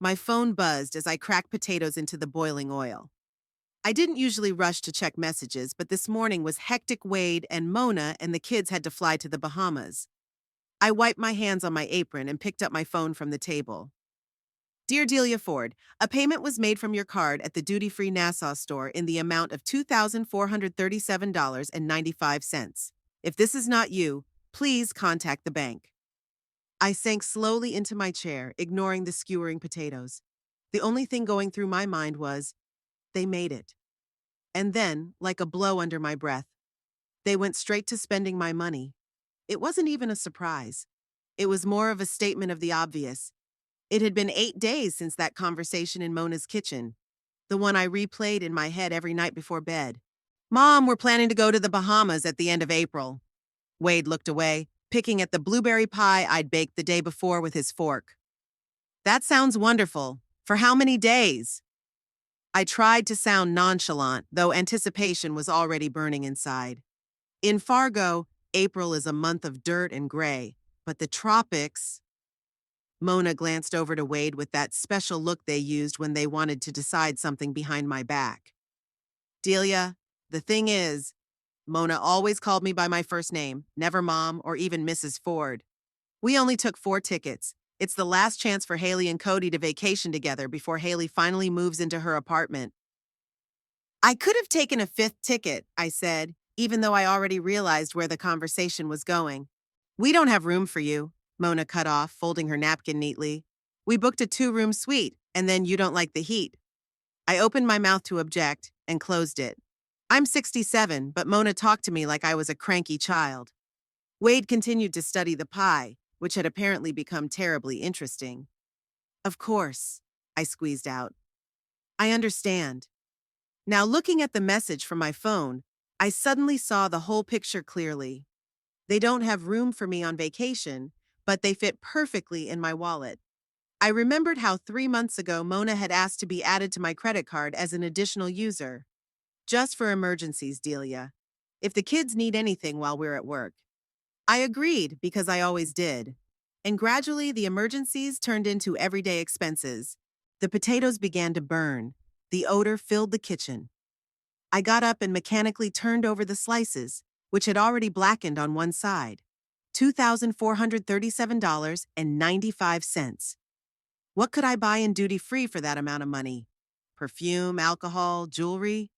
My phone buzzed as I cracked potatoes into the boiling oil. I didn't usually rush to check messages, but this morning was hectic. Wade and Mona and the kids had to fly to the Bahamas. I wiped my hands on my apron and picked up my phone from the table. Dear Delia Ford, a payment was made from your card at the duty-free Nassau store in the amount of $2,437.95. If this is not you, please contact the bank. I sank slowly into my chair, ignoring the skewering potatoes. The only thing going through my mind was, they made it. And then, like a blow under my breath, they went straight to spending my money. It wasn't even a surprise. It was more of a statement of the obvious. It had been 8 days since that conversation in Mona's kitchen, the one I replayed in my head every night before bed. Mom, we're planning to go to the Bahamas at the end of April. Wade looked away, picking at the blueberry pie I'd baked the day before with his fork. That sounds wonderful. For how many days? I tried to sound nonchalant, though anticipation was already burning inside. In Fargo, April is a month of dirt and gray, but the tropics... Mona glanced over to Wade with that special look they used when they wanted to decide something behind my back. Delia, the thing is, Mona always called me by my first name, never Mom or even Mrs. Ford. We only took 4 tickets. It's the last chance for Haley and Cody to vacation together before Haley finally moves into her apartment. I could have taken a 5th ticket, I said, even though I already realized where the conversation was going. We don't have room for you, Mona cut off, folding her napkin neatly. We booked a 2-room suite, and then you don't like the heat. I opened my mouth to object and closed it. I'm 67, but Mona talked to me like I was a cranky child. Wade continued to study the pie, which had apparently become terribly interesting. Of course, I squeezed out. I understand. Now, looking at the message from my phone, I suddenly saw the whole picture clearly. They don't have room for me on vacation, but they fit perfectly in my wallet. I remembered how 3 months ago Mona had asked to be added to my credit card as an additional user. Just for emergencies, Delia. If the kids need anything while we're at work. I agreed because I always did. And gradually, the emergencies turned into everyday expenses. The potatoes began to burn. The odor filled the kitchen. I got up and mechanically turned over the slices, which had already blackened on one side. $2,437.95. What could I buy in duty-free for that amount of money? Perfume, alcohol, jewelry?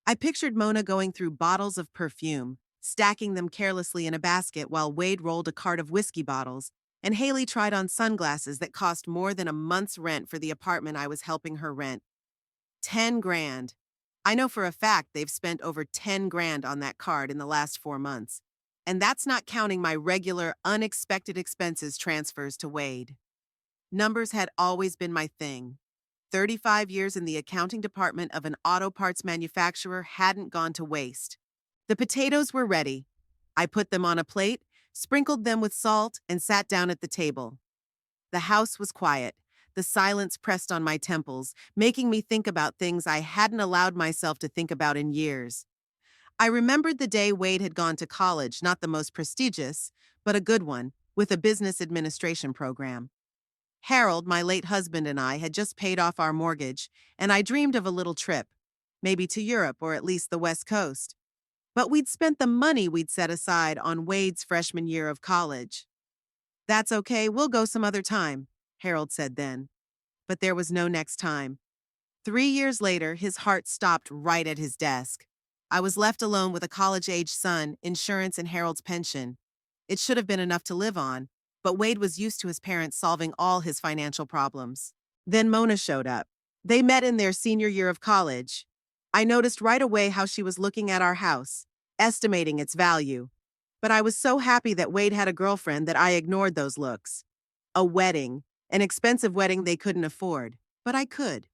I pictured Mona going through bottles of perfume, stacking them carelessly in a basket while Wade rolled a cart of whiskey bottles, and Haley tried on sunglasses that cost more than a month's rent for the apartment I was helping her rent. 10 grand. I know for a fact they've spent over 10 grand on that card in the last 4 months. And that's not counting my regular, unexpected expenses transfers to Wade. Numbers had always been my thing. 35 years in the accounting department of an auto parts manufacturer hadn't gone to waste. The potatoes were ready. I put them on a plate, sprinkled them with salt, and sat down at the table. The house was quiet. The silence pressed on my temples, making me think about things I hadn't allowed myself to think about in years. I remembered the day Wade had gone to college, not the most prestigious, but a good one, with a business administration program. Harold, my late husband, and I had just paid off our mortgage, and I dreamed of a little trip, maybe to Europe or at least the West Coast. But we'd spent the money we'd set aside on Wade's freshman year of college. That's okay, we'll go some other time, Harold said then. But there was no next time. 3 years later, his heart stopped right at his desk. I was left alone with a college-age son, insurance, and Harold's pension. It should have been enough to live on, but Wade was used to his parents solving all his financial problems. Then Mona showed up. They met in their senior year of college. I noticed right away how she was looking at our house, estimating its value. But I was so happy that Wade had a girlfriend that I ignored those looks. A wedding, an expensive wedding they couldn't afford, but I could.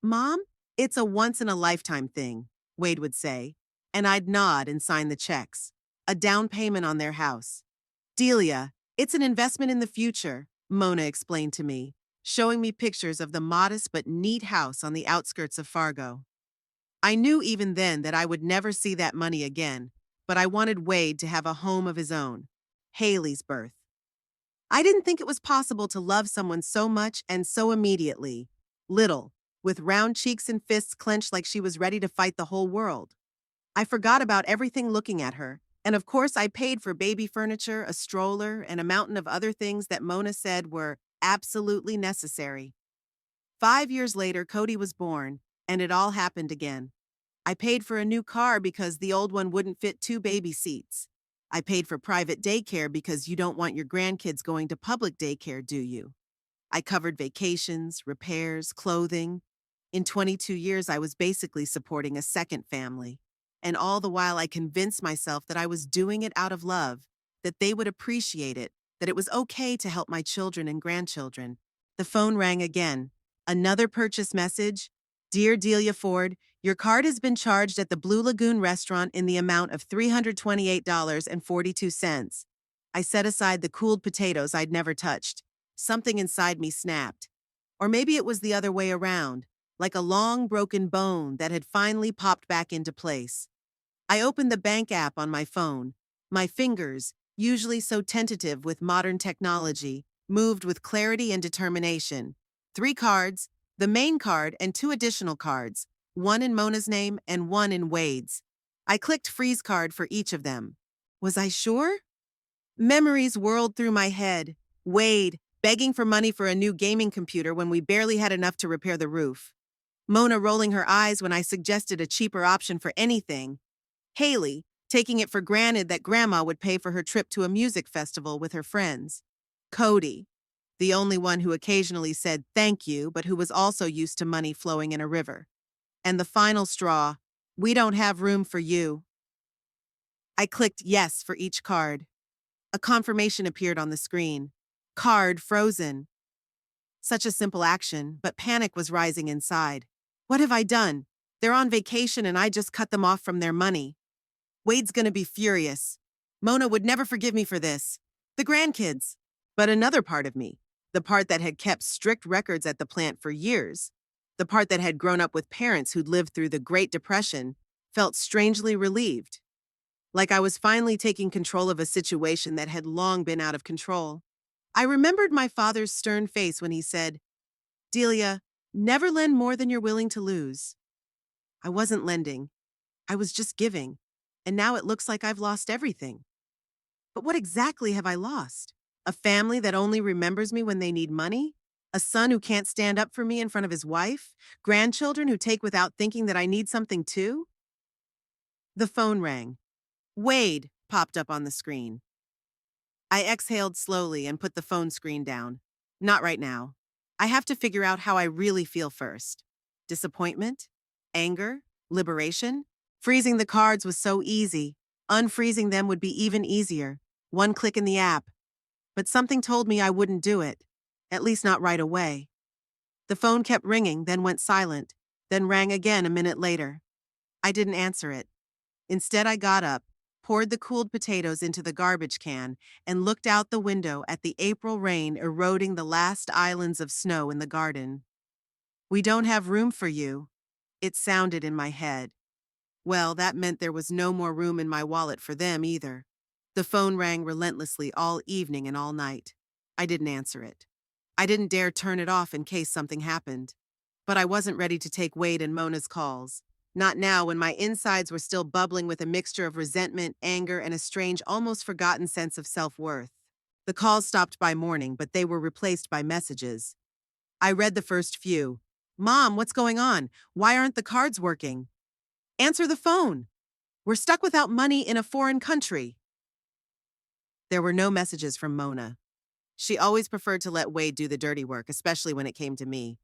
Mom, it's a once-in-a-lifetime thing, Wade would say, and I'd nod and sign the checks. A down payment on their house. Delia, it's an investment in the future, Mona explained to me, showing me pictures of the modest but neat house on the outskirts of Fargo. I knew even then that I would never see that money again, but I wanted Wade to have a home of his own. Haley's birth. I didn't think it was possible to love someone so much and so immediately. Little, with round cheeks and fists clenched like she was ready to fight the whole world. I forgot about everything looking at her, and of course I paid for baby furniture, a stroller, and a mountain of other things that Mona said were absolutely necessary. 5 years later, Cody was born, and it all happened again. I paid for a new car because the old one wouldn't fit two baby seats. I paid for private daycare because you don't want your grandkids going to public daycare, do you? I covered vacations, repairs, clothing. In 22 years, I was basically supporting a second family. And all the while, I convinced myself that I was doing it out of love, that they would appreciate it, that it was okay to help my children and grandchildren. The phone rang again. Another purchase message. Dear Delia Ford, your card has been charged at the Blue Lagoon restaurant in the amount of $328.42. I set aside the cooled potatoes I'd never touched. Something inside me snapped. Or maybe it was the other way around, like a long broken bone that had finally popped back into place. I opened the bank app on my phone. My fingers, usually so tentative with modern technology, moved with clarity and determination. 3 cards, the main card and 2 additional cards, one in Mona's name and one in Wade's. I clicked freeze card for each of them. Was I sure? Memories whirled through my head. Wade, begging for money for a new gaming computer when we barely had enough to repair the roof. Mona rolling her eyes when I suggested a cheaper option for anything. Haley, taking it for granted that Grandma would pay for her trip to a music festival with her friends. Cody, the only one who occasionally said thank you, but who was also used to money flowing in a river. And the final straw, we don't have room for you. I clicked yes for each card. A confirmation appeared on the screen. Card frozen. Such a simple action, but panic was rising inside. What have I done? They're on vacation and I just cut them off from their money. Wade's gonna be furious. Mona would never forgive me for this. The grandkids. But another part of me, the part that had kept strict records at the plant for years, the part that had grown up with parents who'd lived through the Great Depression, felt strangely relieved. Like I was finally taking control of a situation that had long been out of control. I remembered my father's stern face when he said, Delia, never lend more than you're willing to lose. I wasn't lending. I was just giving. And now it looks like I've lost everything. But what exactly have I lost? A family that only remembers me when they need money? A son who can't stand up for me in front of his wife? Grandchildren who take without thinking that I need something too? The phone rang. Wade popped up on the screen. I exhaled slowly and put the phone screen down. Not right now. I have to figure out how I really feel first. Disappointment? Anger? Liberation? Freezing the cards was so easy. Unfreezing them would be even easier. One click in the app. But something told me I wouldn't do it. At least not right away. The phone kept ringing, then went silent, then rang again a minute later. I didn't answer it. Instead, I got up, poured the cooled potatoes into the garbage can, and looked out the window at the April rain eroding the last islands of snow in the garden. We don't have room for you. It sounded in my head. Well, that meant there was no more room in my wallet for them either. The phone rang relentlessly all evening and all night. I didn't answer it. I didn't dare turn it off in case something happened. But I wasn't ready to take Wade and Mona's calls. Not now, when my insides were still bubbling with a mixture of resentment, anger, and a strange, almost forgotten sense of self-worth. The calls stopped by morning, but they were replaced by messages. I read the first few. Mom, what's going on? Why aren't the cards working? Answer the phone. We're stuck without money in a foreign country. There were no messages from Mona. She always preferred to let Wade do the dirty work, especially when it came to me.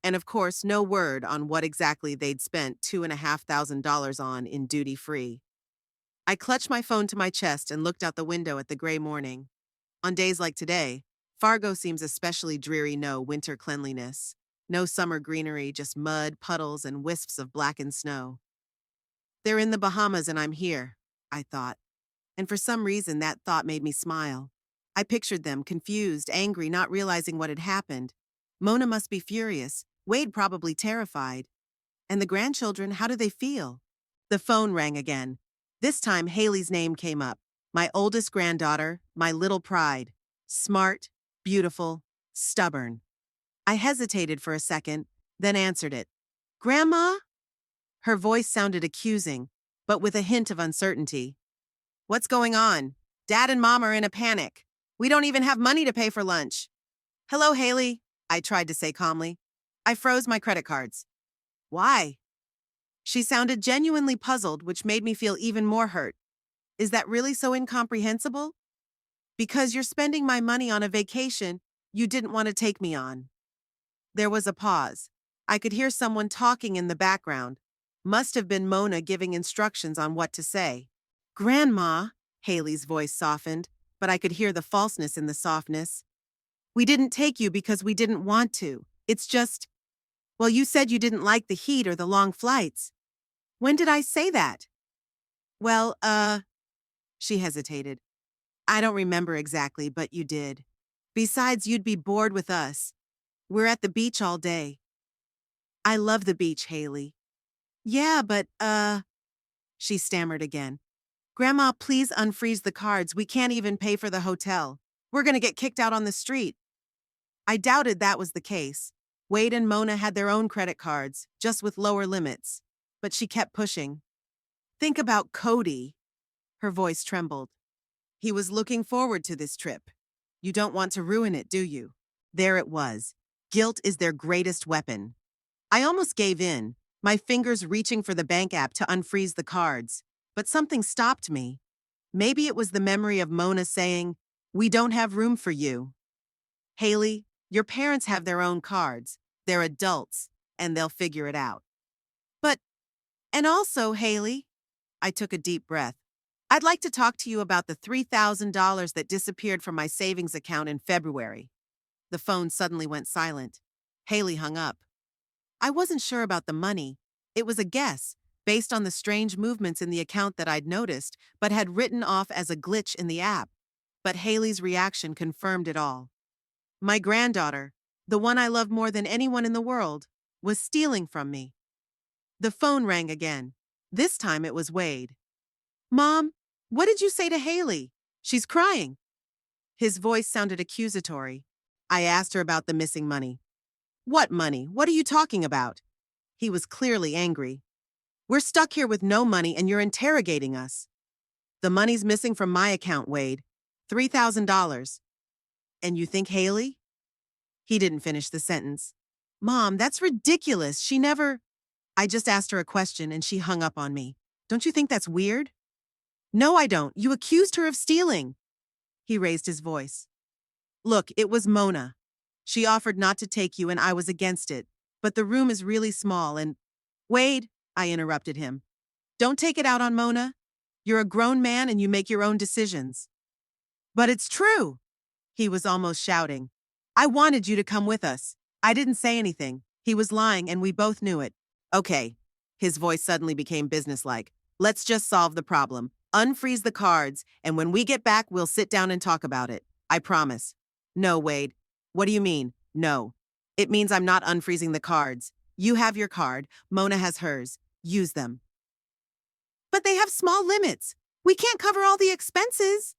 And of course, no word on what exactly they'd spent $2,500 on in duty-free. I clutched my phone to my chest and looked out the window at the gray morning. On days like today, Fargo seems especially dreary. No winter cleanliness. No summer greenery, just mud, puddles, and wisps of blackened snow. They're in the Bahamas and I'm here, I thought. And for some reason, that thought made me smile. I pictured them, confused, angry, not realizing what had happened. Mona must be furious. Wade probably terrified. And the grandchildren, how do they feel? The phone rang again. This time, Haley's name came up. My oldest granddaughter, my little pride. Smart, beautiful, stubborn. I hesitated for a second, then answered it. Grandma? Her voice sounded accusing, but with a hint of uncertainty. What's going on? Dad and Mom are in a panic. We don't even have money to pay for lunch. Hello, Haley, I tried to say calmly. I froze my credit cards. Why? She sounded genuinely puzzled, which made me feel even more hurt. Is that really so incomprehensible? Because you're spending my money on a vacation you didn't want to take me on. There was a pause. I could hear someone talking in the background. Must have been Mona giving instructions on what to say. Grandma, Haley's voice softened, but I could hear the falseness in the softness. We didn't take you because we didn't want to. It's just, well, you said you didn't like the heat or the long flights. When did I say that? Well, she hesitated. I don't remember exactly, but you did. Besides, you'd be bored with us. We're at the beach all day. I love the beach, Haley. Yeah, but, she stammered again. Grandma, please unfreeze the cards. We can't even pay for the hotel. We're gonna get kicked out on the street. I doubted that was the case. Wade and Mona had their own credit cards, just with lower limits. But she kept pushing. Think about Cody. Her voice trembled. He was looking forward to this trip. You don't want to ruin it, do you? There it was. Guilt is their greatest weapon. I almost gave in, my fingers reaching for the bank app to unfreeze the cards. But something stopped me. Maybe it was the memory of Mona saying, "We don't have room for you." Haley, your parents have their own cards. They're adults, and they'll figure it out. But, and also, Haley, I took a deep breath. I'd like to talk to you about the $3,000 that disappeared from my savings account in February. The phone suddenly went silent. Haley hung up. I wasn't sure about the money. It was a guess, based on the strange movements in the account that I'd noticed, but had written off as a glitch in the app. But Haley's reaction confirmed it all. My granddaughter, the one I love more than anyone in the world, was stealing from me. The phone rang again. This time it was Wade. Mom, what did you say to Haley? She's crying. His voice sounded accusatory. I asked her about the missing money. What money? What are you talking about? He was clearly angry. We're stuck here with no money and you're interrogating us. The money's missing from my account, Wade. $3,000. And you think Haley? He didn't finish the sentence. Mom, that's ridiculous. She never... I just asked her a question and she hung up on me. Don't you think that's weird? No, I don't. You accused her of stealing. He raised his voice. Look, it was Mona. She offered not to take you and I was against it. But the room is really small and... Wade, I interrupted him. Don't take it out on Mona. You're a grown man and you make your own decisions. But it's true. He was almost shouting. I wanted you to come with us. I didn't say anything. He was lying and we both knew it. Okay. His voice suddenly became businesslike. Let's just solve the problem. Unfreeze the cards, and when we get back, we'll sit down and talk about it. I promise. No, Wade. What do you mean, no? It means I'm not unfreezing the cards. You have your card. Mona has hers. Use them. But they have small limits. We can't cover all the expenses.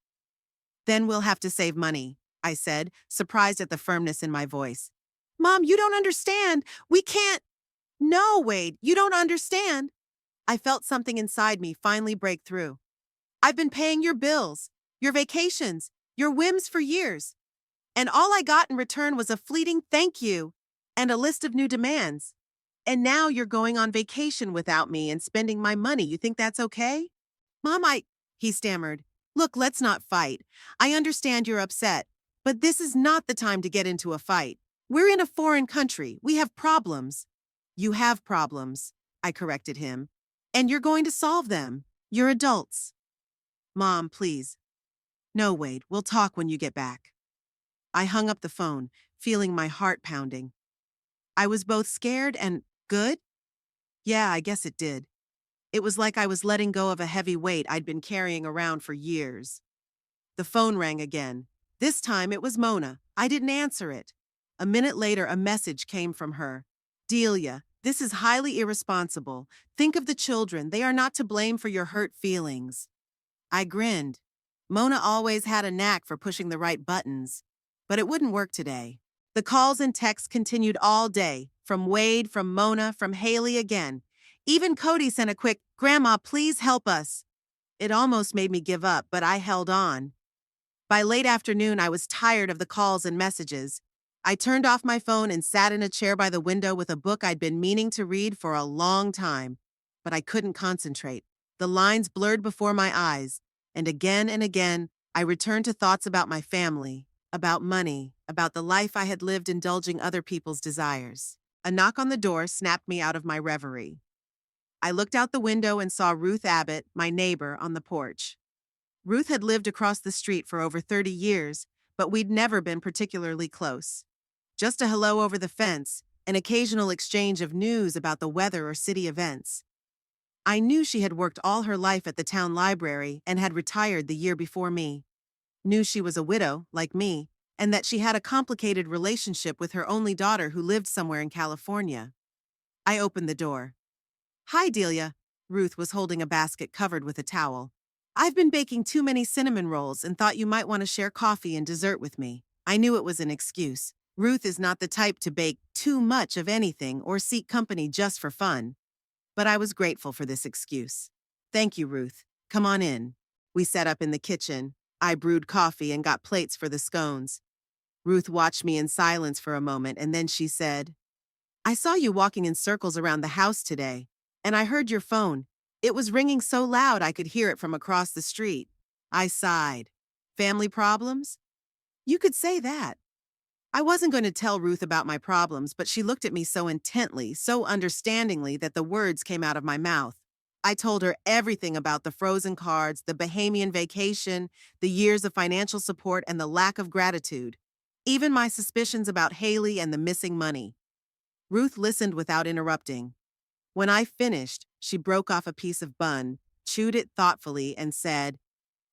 Then we'll have to save money, I said, surprised at the firmness in my voice. Mom, you don't understand. We can't. No, Wade, you don't understand. I felt something inside me finally break through. I've been paying your bills, your vacations, your whims for years. And all I got in return was a fleeting thank you and a list of new demands. And now you're going on vacation without me and spending my money. You think that's okay? Mom, he stammered. Look, let's not fight. I understand you're upset, but this is not the time to get into a fight. We're in a foreign country. We have problems. You have problems, I corrected him. And you're going to solve them. You're adults. Mom, please. No, Wade, we'll talk when you get back. I hung up the phone, feeling my heart pounding. I was both scared and good? Yeah, I guess it did. It was like I was letting go of a heavy weight I'd been carrying around for years. The phone rang again. This time it was Mona. I didn't answer it. A minute later, a message came from her. Delia, this is highly irresponsible. Think of the children. They are not to blame for your hurt feelings. I grinned. Mona always had a knack for pushing the right buttons, but it wouldn't work today. The calls and texts continued all day, from Wade, from Mona, from Haley again. Even Cody sent a quick, "Grandma, please help us." It almost made me give up, but I held on. By late afternoon, I was tired of the calls and messages. I turned off my phone and sat in a chair by the window with a book I'd been meaning to read for a long time. But I couldn't concentrate. The lines blurred before my eyes, and again, I returned to thoughts about my family, about money, about the life I had lived indulging other people's desires. A knock on the door snapped me out of my reverie. I looked out the window and saw Ruth Abbott, my neighbor, on the porch. Ruth had lived across the street for over 30 years, but we'd never been particularly close. Just a hello over the fence, an occasional exchange of news about the weather or city events. I knew she had worked all her life at the town library and had retired the year before me. Knew she was a widow, like me, and that she had a complicated relationship with her only daughter who lived somewhere in California. I opened the door. "Hi, Delia." Ruth was holding a basket covered with a towel. "I've been baking too many cinnamon rolls and thought you might want to share coffee and dessert with me." I knew it was an excuse. Ruth is not the type to bake too much of anything or seek company just for fun. But I was grateful for this excuse. "Thank you, Ruth. Come on in." We sat up in the kitchen. I brewed coffee and got plates for the scones. Ruth watched me in silence for a moment, and then she said, "I saw you walking in circles around the house today, and I heard your phone. It was ringing so loud I could hear it from across the street." I sighed. "Family problems?" "You could say that." I wasn't going to tell Ruth about my problems, but she looked at me so intently, so understandingly that the words came out of my mouth. I told her everything about the frozen cards, the Bahamian vacation, the years of financial support, and the lack of gratitude. Even my suspicions about Haley and the missing money. Ruth listened without interrupting. When I finished, she broke off a piece of bun, chewed it thoughtfully, and said,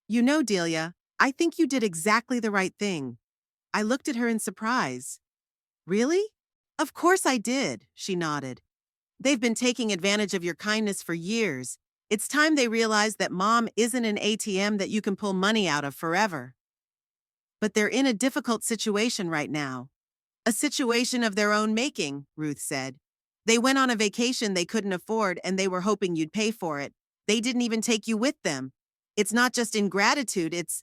"You know, Delia, I think you did exactly the right thing." I looked at her in surprise. "Really?" "Of course I did," she nodded. "They've been taking advantage of your kindness for years. It's time they realized that Mom isn't an ATM that you can pull money out of forever." "But they're in a difficult situation right now." "A situation of their own making," Ruth said. "They went on a vacation they couldn't afford and they were hoping you'd pay for it. They didn't even take you with them. It's not just ingratitude, it's—"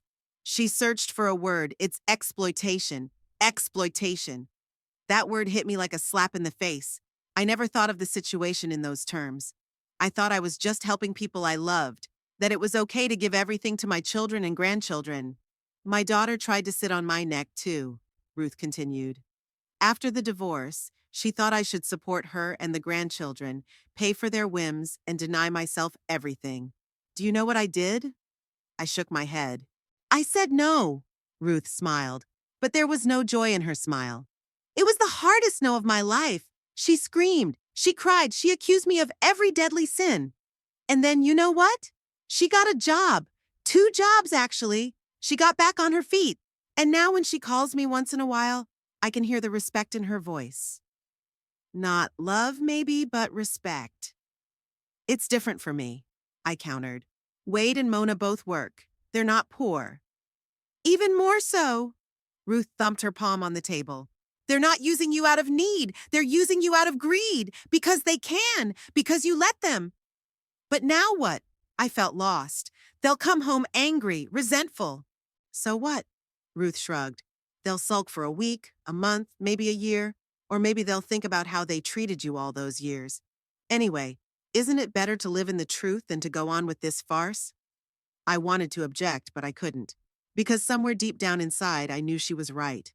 She searched for a word. "It's exploitation. Exploitation." That word hit me like a slap in the face. I never thought of the situation in those terms. I thought I was just helping people I loved, that it was okay to give everything to my children and grandchildren. "My daughter tried to sit on my neck, too," Ruth continued. "After the divorce, she thought I should support her and the grandchildren, pay for their whims, and deny myself everything. Do you know what I did?" I shook my head. "I said no." Ruth smiled, but there was no joy in her smile. "It was the hardest no of my life. She screamed, she cried, she accused me of every deadly sin. And then you know what? She got a job. 2 jobs, actually. She got back on her feet. And now when she calls me once in a while, I can hear the respect in her voice. Not love, maybe, but respect." "It's different for me," I countered. "Wade and Mona both work. They're not poor." "Even more so." Ruth thumped her palm on the table. "They're not using you out of need. They're using you out of greed. Because they can. Because you let them." "But now what?" I felt lost. "They'll come home angry, resentful." "So what?" Ruth shrugged. "They'll sulk for a week, a month, maybe a year, or maybe they'll think about how they treated you all those years. Anyway, isn't it better to live in the truth than to go on with this farce?" I wanted to object, but I couldn't. Because somewhere deep down inside, I knew she was right.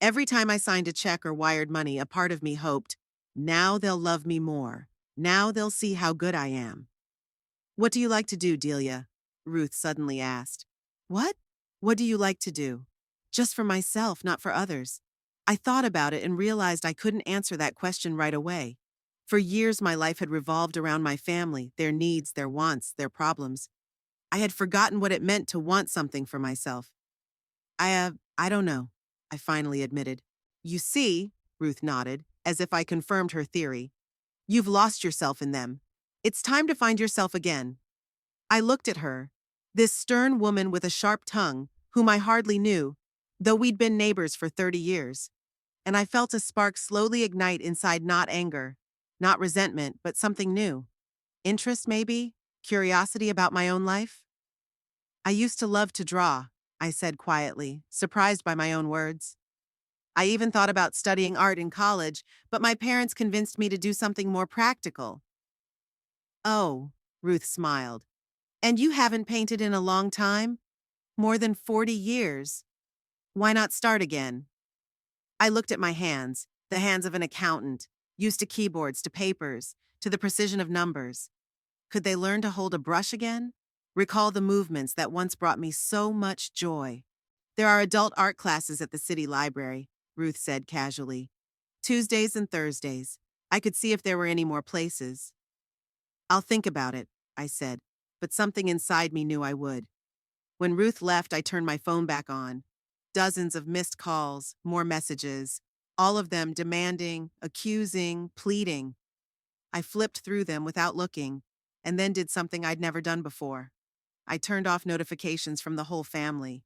Every time I signed a check or wired money, a part of me hoped, now they'll love me more. Now they'll see how good I am. "What do you like to do, Delia?" Ruth suddenly asked. "What? What do you like to do?" "Just for myself, not for others." I thought about it and realized I couldn't answer that question right away. For years, my life had revolved around my family, their needs, their wants, their problems. I had forgotten what it meant to want something for myself. I don't know," I finally admitted. "You see," Ruth nodded, as if I confirmed her theory, "you've lost yourself in them. It's time to find yourself again." I looked at her. This stern woman with a sharp tongue, whom I hardly knew, though we'd been neighbors for 30 years. And I felt a spark slowly ignite inside, not anger, not resentment, but something new. Interest, maybe? Curiosity about my own life? I used to love to draw, I said quietly, surprised by my own words. I even thought about studying art in college, but my parents convinced me to do something more practical. Oh, Ruth smiled. And you haven't painted in a long time? More than 40 years. Why not start again? I looked at my hands, the hands of an accountant, used to keyboards, to papers, to the precision of numbers. Could they learn to hold a brush again? Recall the movements that once brought me so much joy. There are adult art classes at the city library, Ruth said casually. Tuesdays and Thursdays. I could see if there were any more places. I'll think about it, I said, but something inside me knew I would. When Ruth left, I turned my phone back on. Dozens of missed calls, more messages, all of them demanding, accusing, pleading. I flipped through them without looking, and then did something I'd never done before. I turned off notifications from the whole family.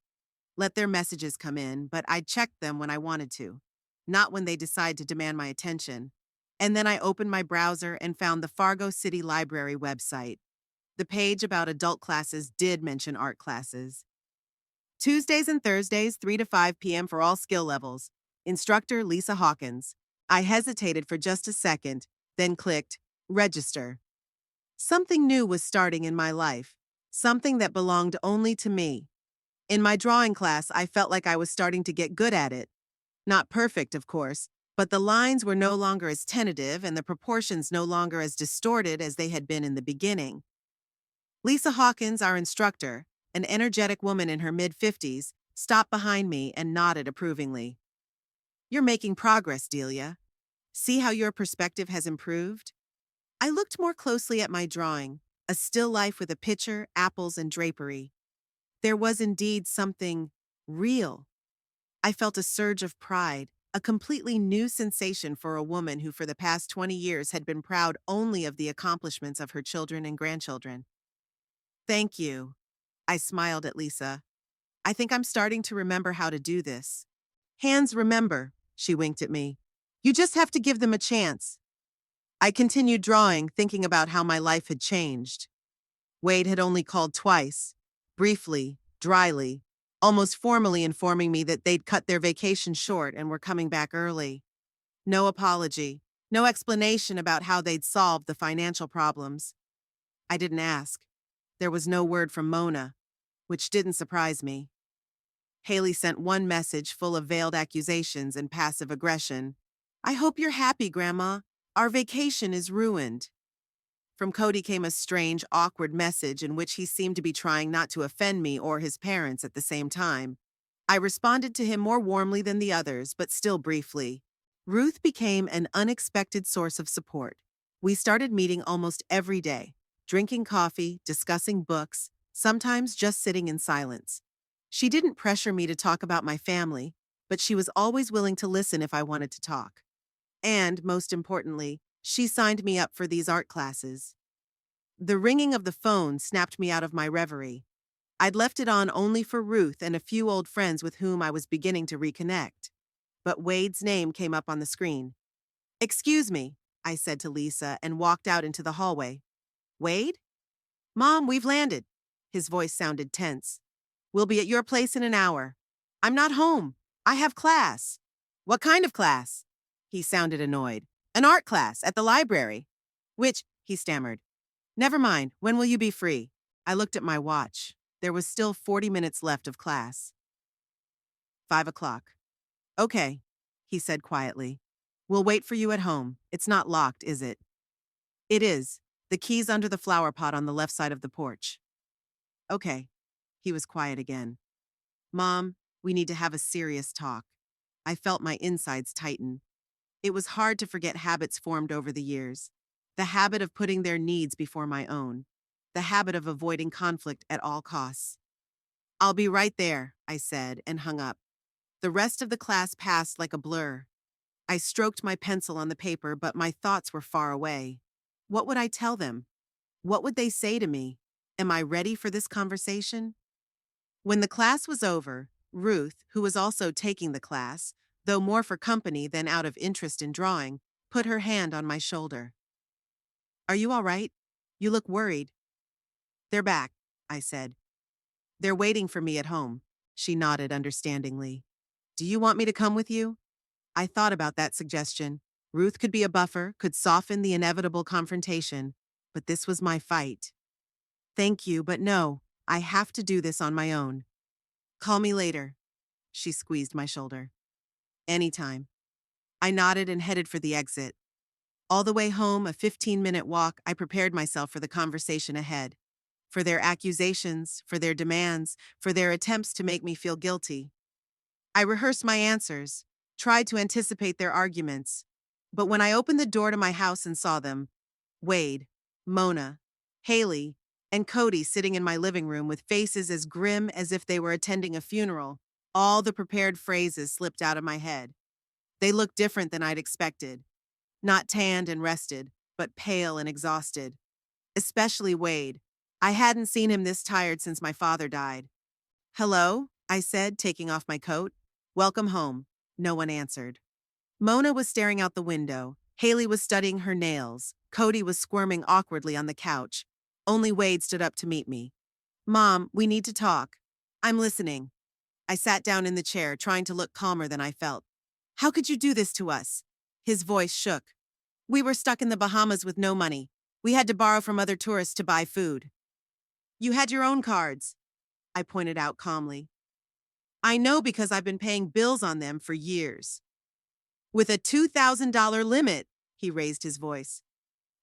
Let their messages come in, but I'd check them when I wanted to, not when they decide to demand my attention. And then I opened my browser and found the Fargo City Library website. The page about adult classes did mention art classes. Tuesdays and Thursdays, 3 to 5 p.m. for all skill levels. Instructor Lisa Hawkins. I hesitated for just a second, then clicked register. Something new was starting in my life, something that belonged only to me. In my drawing class, I felt like I was starting to get good at it. Not perfect, of course, but the lines were no longer as tentative and the proportions no longer as distorted as they had been in the beginning. Lisa Hawkins, our instructor, an energetic woman in her mid-50s, stopped behind me and nodded approvingly. You're making progress, Delia. See how your perspective has improved? I looked more closely at my drawing, a still life with a picture, apples, and drapery. There was indeed something real. I felt a surge of pride, a completely new sensation for a woman who for the past 20 years had been proud only of the accomplishments of her children and grandchildren. Thank you. I smiled at Lisa. I think I'm starting to remember how to do this. Hands remember, she winked at me. You just have to give them a chance. I continued drawing, thinking about how my life had changed. Wade had only called twice, briefly, dryly, almost formally informing me that they'd cut their vacation short and were coming back early. No apology, no explanation about how they'd solved the financial problems. I didn't ask. There was no word from Mona, which didn't surprise me. Haley sent one message full of veiled accusations and passive aggression. I hope you're happy, Grandma. Our vacation is ruined. From Cody came a strange, awkward message in which he seemed to be trying not to offend me or his parents at the same time. I responded to him more warmly than the others, but still briefly. Ruth became an unexpected source of support. We started meeting almost every day, drinking coffee, discussing books, sometimes just sitting in silence. She didn't pressure me to talk about my family, but she was always willing to listen if I wanted to talk. And, most importantly, she signed me up for these art classes. The ringing of the phone snapped me out of my reverie. I'd left it on only for Ruth and a few old friends with whom I was beginning to reconnect. But Wade's name came up on the screen. Excuse me, I said to Lisa and walked out into the hallway. Wade? Mom, we've landed. His voice sounded tense. We'll be at your place in an hour. I'm not home. I have class. What kind of class? He sounded annoyed. An art class at the library. Which, he stammered. Never mind, when will you be free? I looked at my watch. There was still 40 minutes left of class. 5 o'clock. Okay, he said quietly. We'll wait for you at home. It's not locked, is it? It is. The key's under the flower pot on the left side of the porch. Okay. He was quiet again. Mom, we need to have a serious talk. I felt my insides tighten. It was hard to forget habits formed over the years. The habit of putting their needs before my own. The habit of avoiding conflict at all costs. I'll be right there, I said, and hung up. The rest of the class passed like a blur. I stroked my pencil on the paper, but my thoughts were far away. What would I tell them? What would they say to me? Am I ready for this conversation? When the class was over, Ruth, who was also taking the class, though more for company than out of interest in drawing, put her hand on my shoulder. Are you all right? You look worried. They're back, I said. They're waiting for me at home. She nodded understandingly. Do you want me to come with you? I thought about that suggestion. Ruth could be a buffer, could soften the inevitable confrontation, but this was my fight. Thank you, but no, I have to do this on my own. Call me later. She squeezed my shoulder. Anytime. I nodded and headed for the exit. All the way home, a 15-minute walk, I prepared myself for the conversation ahead. For their accusations, for their demands, for their attempts to make me feel guilty. I rehearsed my answers, tried to anticipate their arguments. But when I opened the door to my house and saw them, Wade, Mona, Haley, and Cody sitting in my living room with faces as grim as if they were attending a funeral, all the prepared phrases slipped out of my head. They looked different than I'd expected. Not tanned and rested, but pale and exhausted. Especially Wade. I hadn't seen him this tired since my father died. Hello, I said, taking off my coat. Welcome home. No one answered. Mona was staring out the window. Haley was studying her nails. Cody was squirming awkwardly on the couch. Only Wade stood up to meet me. Mom, we need to talk. I'm listening. I sat down in the chair, trying to look calmer than I felt. How could you do this to us? His voice shook. We were stuck in the Bahamas with no money. We had to borrow from other tourists to buy food. You had your own cards, I pointed out calmly. I know because I've been paying bills on them for years. With a $2,000 limit, he raised his voice.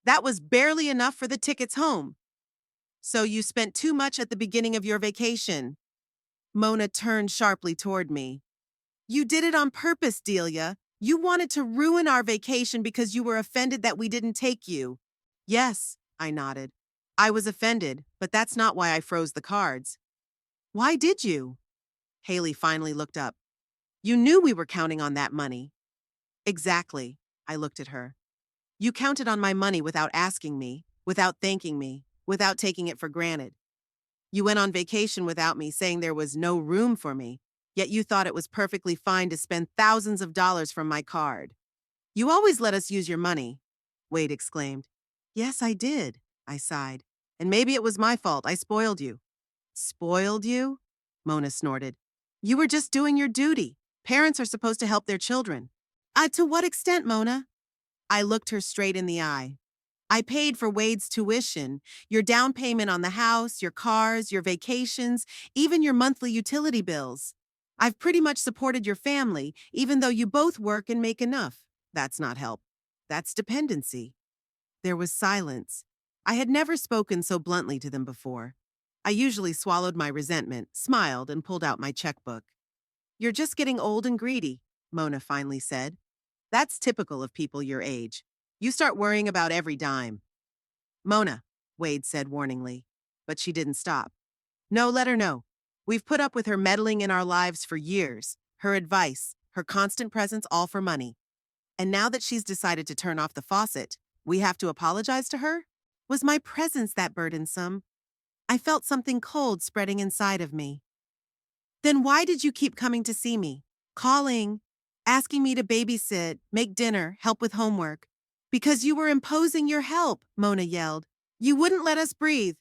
That was barely enough for the tickets home. So you spent too much at the beginning of your vacation. Mona turned sharply toward me. You did it on purpose, Delia. You wanted to ruin our vacation because you were offended that we didn't take you. Yes, I nodded. I was offended, but that's not why I froze the cards. Why did you? Haley finally looked up. You knew we were counting on that money. Exactly, I looked at her. You counted on my money without asking me, without thanking me, without taking it for granted. You went on vacation without me, saying there was no room for me, yet you thought it was perfectly fine to spend thousands of dollars from my card. You always let us use your money, Wade exclaimed. Yes, I did, I sighed. And maybe it was my fault. I spoiled you. Spoiled you? Mona snorted. You were just doing your duty. Parents are supposed to help their children. To what extent, Mona? I looked her straight in the eye. I paid for Wade's tuition, your down payment on the house, your cars, your vacations, even your monthly utility bills. I've pretty much supported your family, even though you both work and make enough. That's not help. That's dependency. There was silence. I had never spoken so bluntly to them before. I usually swallowed my resentment, smiled, and pulled out my checkbook. You're just getting old and greedy, Mona finally said. That's typical of people your age. You start worrying about every dime. Mona, Wade said warningly, but she didn't stop. No, let her know. We've put up with her meddling in our lives for years, her advice, her constant presence, all for money. And now that she's decided to turn off the faucet, we have to apologize to her? Was my presence that burdensome? I felt something cold spreading inside of me. Then why did you keep coming to see me? Calling, asking me to babysit, make dinner, help with homework. Because you were imposing your help, Mona yelled. You wouldn't let us breathe.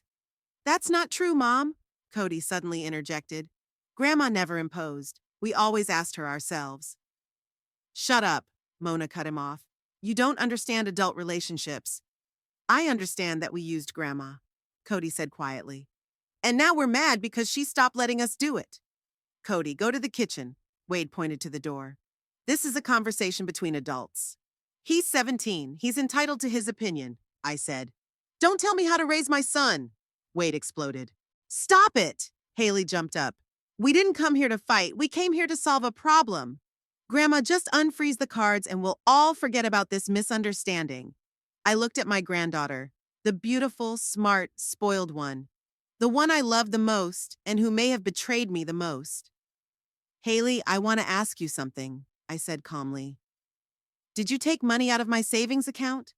That's not true, Mom, Cody suddenly interjected. Grandma never imposed. We always asked her ourselves. Shut up, Mona cut him off. You don't understand adult relationships. I understand that we used Grandma, Cody said quietly. And now we're mad because she stopped letting us do it. Cody, go to the kitchen, Wade pointed to the door. This is a conversation between adults. He's 17. He's entitled to his opinion, I said. Don't tell me how to raise my son, Wade exploded. Stop it, Haley jumped up. We didn't come here to fight. We came here to solve a problem. Grandma, just unfreeze the cards and we'll all forget about this misunderstanding. I looked at my granddaughter, the beautiful, smart, spoiled one. The one I loved the most and who may have betrayed me the most. Haley, I want to ask you something, I said calmly. Did you take money out of my savings account?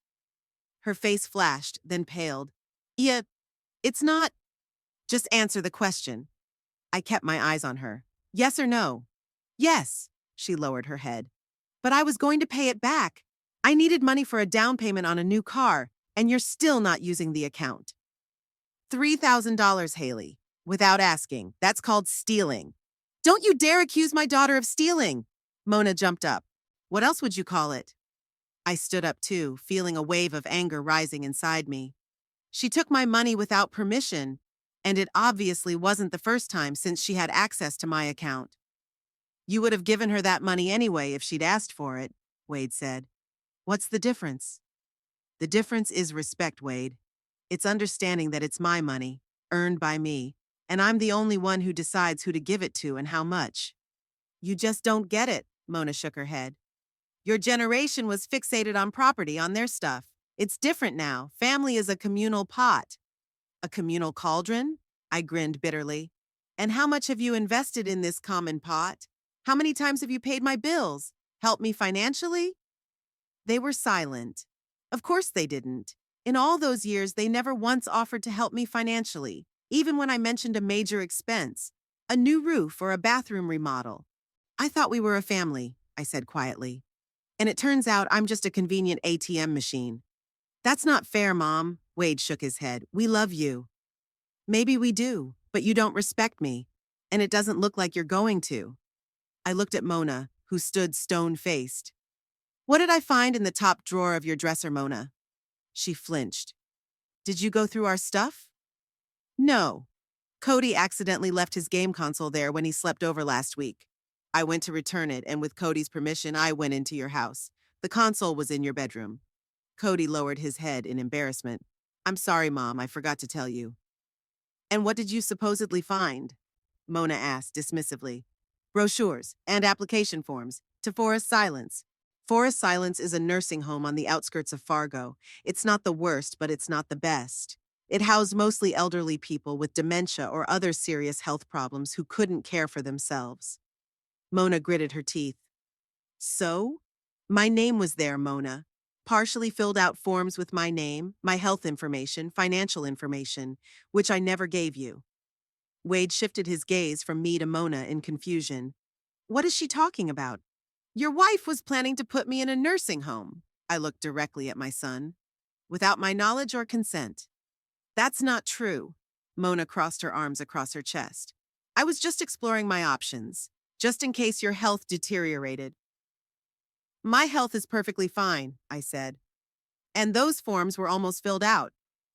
Her face flashed, then paled. Yeah, it's not. Just answer the question. I kept my eyes on her. Yes or no? Yes, she lowered her head. But I was going to pay it back. I needed money for a down payment on a new car, and you're still not using the account. $3,000, Haley. Without asking. That's called stealing. Don't you dare accuse my daughter of stealing! Mona jumped up. What else would you call it? I stood up too, feeling a wave of anger rising inside me. She took my money without permission, and it obviously wasn't the first time since she had access to my account. You would have given her that money anyway if she'd asked for it, Wade said. What's the difference? The difference is respect, Wade. It's understanding that it's my money, earned by me, and I'm the only one who decides who to give it to and how much. You just don't get it, Mona shook her head. Your generation was fixated on property, on their stuff. It's different now. Family is a communal pot. A communal cauldron? I grinned bitterly. And how much have you invested in this common pot? How many times have you paid my bills? Helped me financially? They were silent. Of course they didn't. In all those years, they never once offered to help me financially, even when I mentioned a major expense, a new roof or a bathroom remodel. I thought we were a family, I said quietly. And it turns out I'm just a convenient ATM machine. That's not fair, Mom, Wade shook his head. We love you. Maybe we do, but you don't respect me, and it doesn't look like you're going to. I looked at Mona, who stood stone-faced. What did I find in the top drawer of your dresser, Mona? She flinched. Did you go through our stuff? No. Cody accidentally left his game console there when he slept over last week. I went to return it, and with Cody's permission, I went into your house. The console was in your bedroom. Cody lowered his head in embarrassment. I'm sorry, Mom, I forgot to tell you. And what did you supposedly find? Mona asked dismissively. Brochures and application forms to Forest Silence. Forest Silence is a nursing home on the outskirts of Fargo. It's not the worst, but it's not the best. It housed mostly elderly people with dementia or other serious health problems who couldn't care for themselves. Mona gritted her teeth. So? My name was there, Mona. Partially filled out forms with my name, my health information, financial information, which I never gave you. Wade shifted his gaze from me to Mona in confusion. What is she talking about? Your wife was planning to put me in a nursing home. I looked directly at my son. Without my knowledge or consent. That's not true. Mona crossed her arms across her chest. I was just exploring my options, just in case your health deteriorated. My health is perfectly fine, I said. And those forms were almost filled out,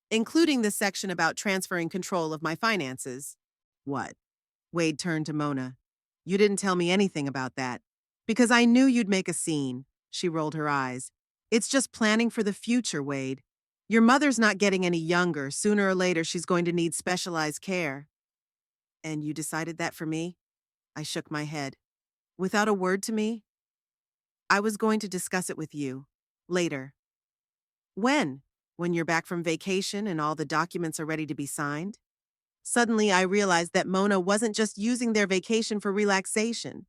including the section about transferring control of my finances. What? Wade turned to Mona. You didn't tell me anything about that. Because I knew you'd make a scene. She rolled her eyes. It's just planning for the future, Wade. Your mother's not getting any younger. Sooner or later, she's going to need specialized care. And you decided that for me? I shook my head. Without a word to me? I was going to discuss it with you. Later. When? When you're back from vacation and all the documents are ready to be signed? Suddenly, I realized that Mona wasn't just using their vacation for relaxation.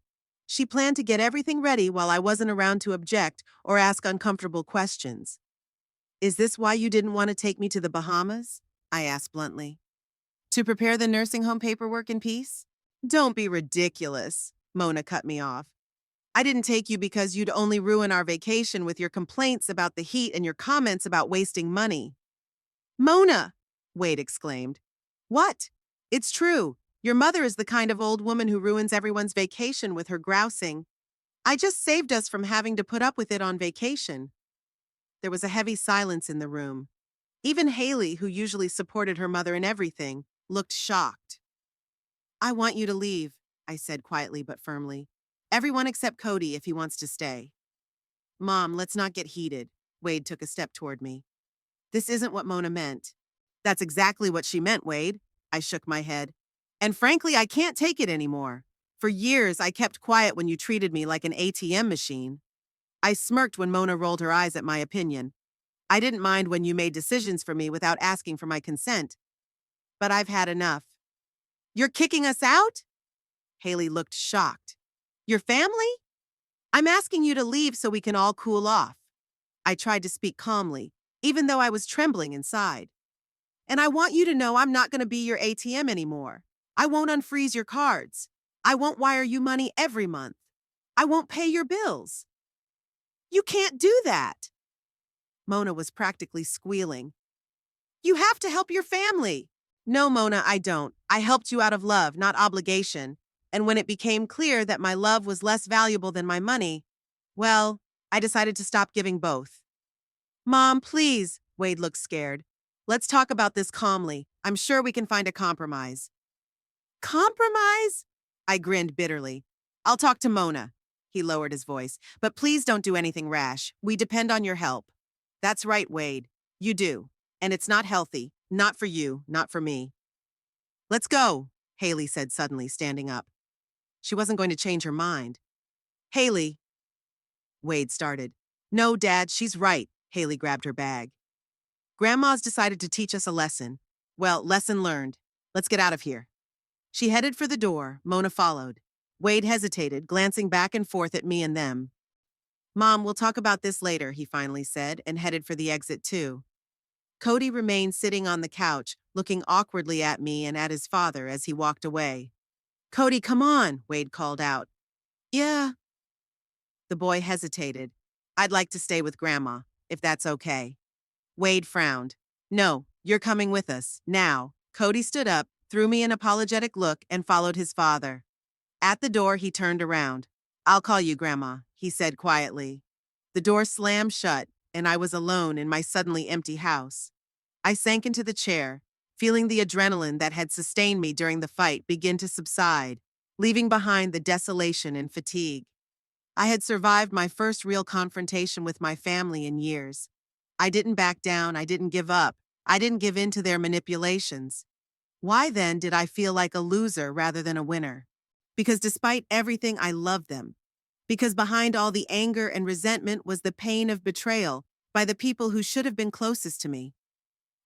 She planned to get everything ready while I wasn't around to object or ask uncomfortable questions. Is this why you didn't want to take me to the Bahamas? I asked bluntly. To prepare the nursing home paperwork in peace? Don't be ridiculous, Mona cut me off. I didn't take you because you'd only ruin our vacation with your complaints about the heat and your comments about wasting money. Mona, Wade exclaimed. What? It's true. Your mother is the kind of old woman who ruins everyone's vacation with her grousing. I just saved us from having to put up with it on vacation. There was a heavy silence in the room. Even Haley, who usually supported her mother in everything, looked shocked. I want you to leave, I said quietly but firmly. Everyone except Cody if he wants to stay. Mom, let's not get heated. Wade took a step toward me. This isn't what Mona meant. That's exactly what she meant, Wade. I shook my head. And frankly, I can't take it anymore. For years, I kept quiet when you treated me like an ATM machine. I smirked when Mona rolled her eyes at my opinion. I didn't mind when you made decisions for me without asking for my consent. But I've had enough. You're kicking us out? Haley looked shocked. Your family? I'm asking you to leave so we can all cool off. I tried to speak calmly, even though I was trembling inside. And I want you to know I'm not going to be your ATM anymore. I won't unfreeze your cards. I won't wire you money every month. I won't pay your bills. You can't do that. Mona was practically squealing. You have to help your family. No, Mona, I don't. I helped you out of love, not obligation. And when it became clear that my love was less valuable than my money, well, I decided to stop giving both. Mom, please. Wade looked scared. Let's talk about this calmly. I'm sure we can find a compromise. Compromise? I grinned bitterly. I'll talk to Mona. He lowered his voice. But please don't do anything rash. We depend on your help. That's right, Wade. You do. And it's not healthy. Not for you, not for me. Let's go, Haley said suddenly, standing up. She wasn't going to change her mind. Haley, Wade started. No, Dad, she's right. Haley grabbed her bag. Grandma's decided to teach us a lesson. Well, lesson learned. Let's get out of here. She headed for the door. Mona followed. Wade hesitated, glancing back and forth at me and them. Mom, we'll talk about this later, he finally said, and headed for the exit too. Cody remained sitting on the couch, looking awkwardly at me and at his father as he walked away. Cody, come on, Wade called out. Yeah. The boy hesitated. I'd like to stay with Grandma, if that's okay. Wade frowned. No, you're coming with us, now. Cody stood up, threw me an apologetic look, and followed his father. At the door, he turned around. I'll call you, Grandma, he said quietly. The door slammed shut, and I was alone in my suddenly empty house. I sank into the chair, feeling the adrenaline that had sustained me during the fight begin to subside, leaving behind the desolation and fatigue. I had survived my first real confrontation with my family in years. I didn't back down, I didn't give up, I didn't give in to their manipulations. Why then did I feel like a loser rather than a winner? Because despite everything, I loved them. Because behind all the anger and resentment was the pain of betrayal by the people who should have been closest to me.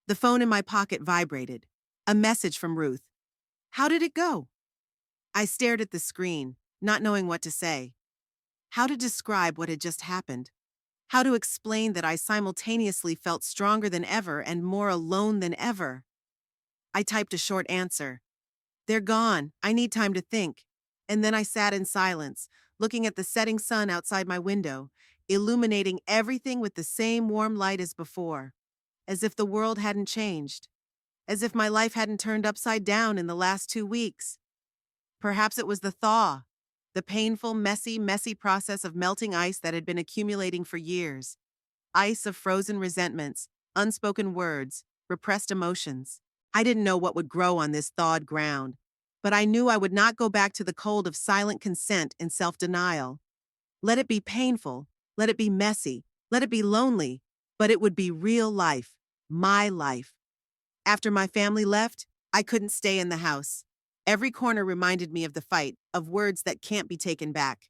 The phone in my pocket vibrated. A message from Ruth. How did it go? I stared at the screen, not knowing what to say. How to describe what had just happened. How to explain that I simultaneously felt stronger than ever and more alone than ever. I typed a short answer. They're gone. I need time to think. And then I sat in silence, looking at the setting sun outside my window, illuminating everything with the same warm light as before, as if the world hadn't changed, as if my life hadn't turned upside down in the last 2 weeks. Perhaps it was the thaw, the painful, messy process of melting ice that had been accumulating for years. Ice of frozen resentments, unspoken words, repressed emotions. I didn't know what would grow on this thawed ground, but I knew I would not go back to the cold of silent consent and self-denial. Let it be painful, let it be messy, let it be lonely, but it would be real life, my life. After my family left, I couldn't stay in the house. Every corner reminded me of the fight, of words that can't be taken back.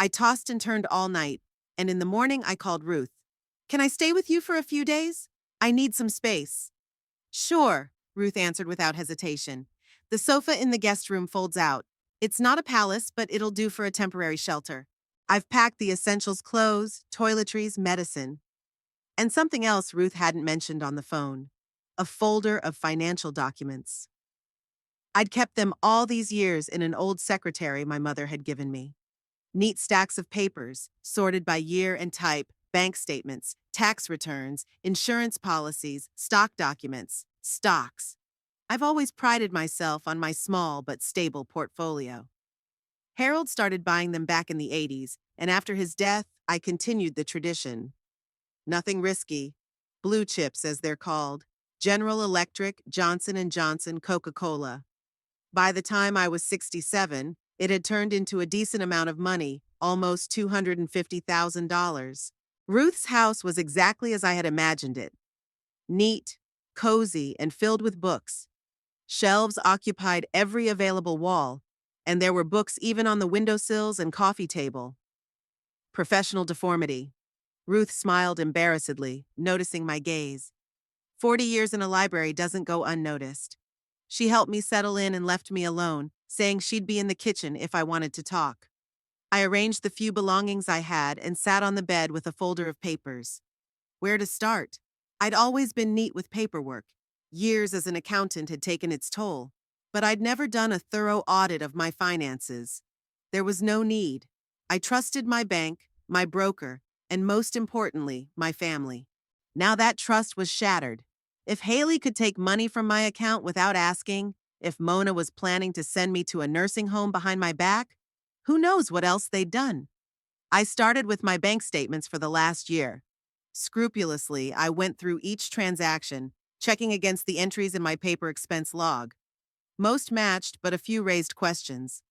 I tossed and turned all night, and in the morning I called Ruth. Can I stay with you for a few days? I need some space. Sure, Ruth answered without hesitation. The sofa in the guest room folds out. It's not a palace, but it'll do for a temporary shelter. I've packed the essentials: clothes, toiletries, medicine. And something else Ruth hadn't mentioned on the phone. A folder of financial documents. I'd kept them all these years in an old secretary my mother had given me. Neat stacks of papers, sorted by year and type, bank statements, tax returns, insurance policies, stock documents, stocks. I've always prided myself on my small but stable portfolio. Harold started buying them back in the 80s, and after his death, I continued the tradition. Nothing risky. Blue chips, as they're called. General Electric, Johnson & Johnson, Coca-Cola. By the time I was 67, it had turned into a decent amount of money, almost $250,000. Ruth's house was exactly as I had imagined it. Neat, cozy, and filled with books. Shelves occupied every available wall, and there were books even on the windowsills and coffee table. Professional deformity. Ruth smiled embarrassedly, noticing my gaze. 40 years in a library doesn't go unnoticed. She helped me settle in and left me alone, saying she'd be in the kitchen if I wanted to talk. I arranged the few belongings I had and sat on the bed with a folder of papers. Where to start? I'd always been neat with paperwork, Years as an accountant had taken its toll, but I'd never done a thorough audit of my finances. There was no need. I trusted my bank, my broker, and most importantly, my family. Now that trust was shattered. If Haley could take money from my account without asking, if Mona was planning to send me to a nursing home behind my back, who knows what else they'd done? I started with my bank statements for the last year. Scrupulously, I went through each transaction, checking against the entries in my paper expense log. Most matched, but a few raised questions.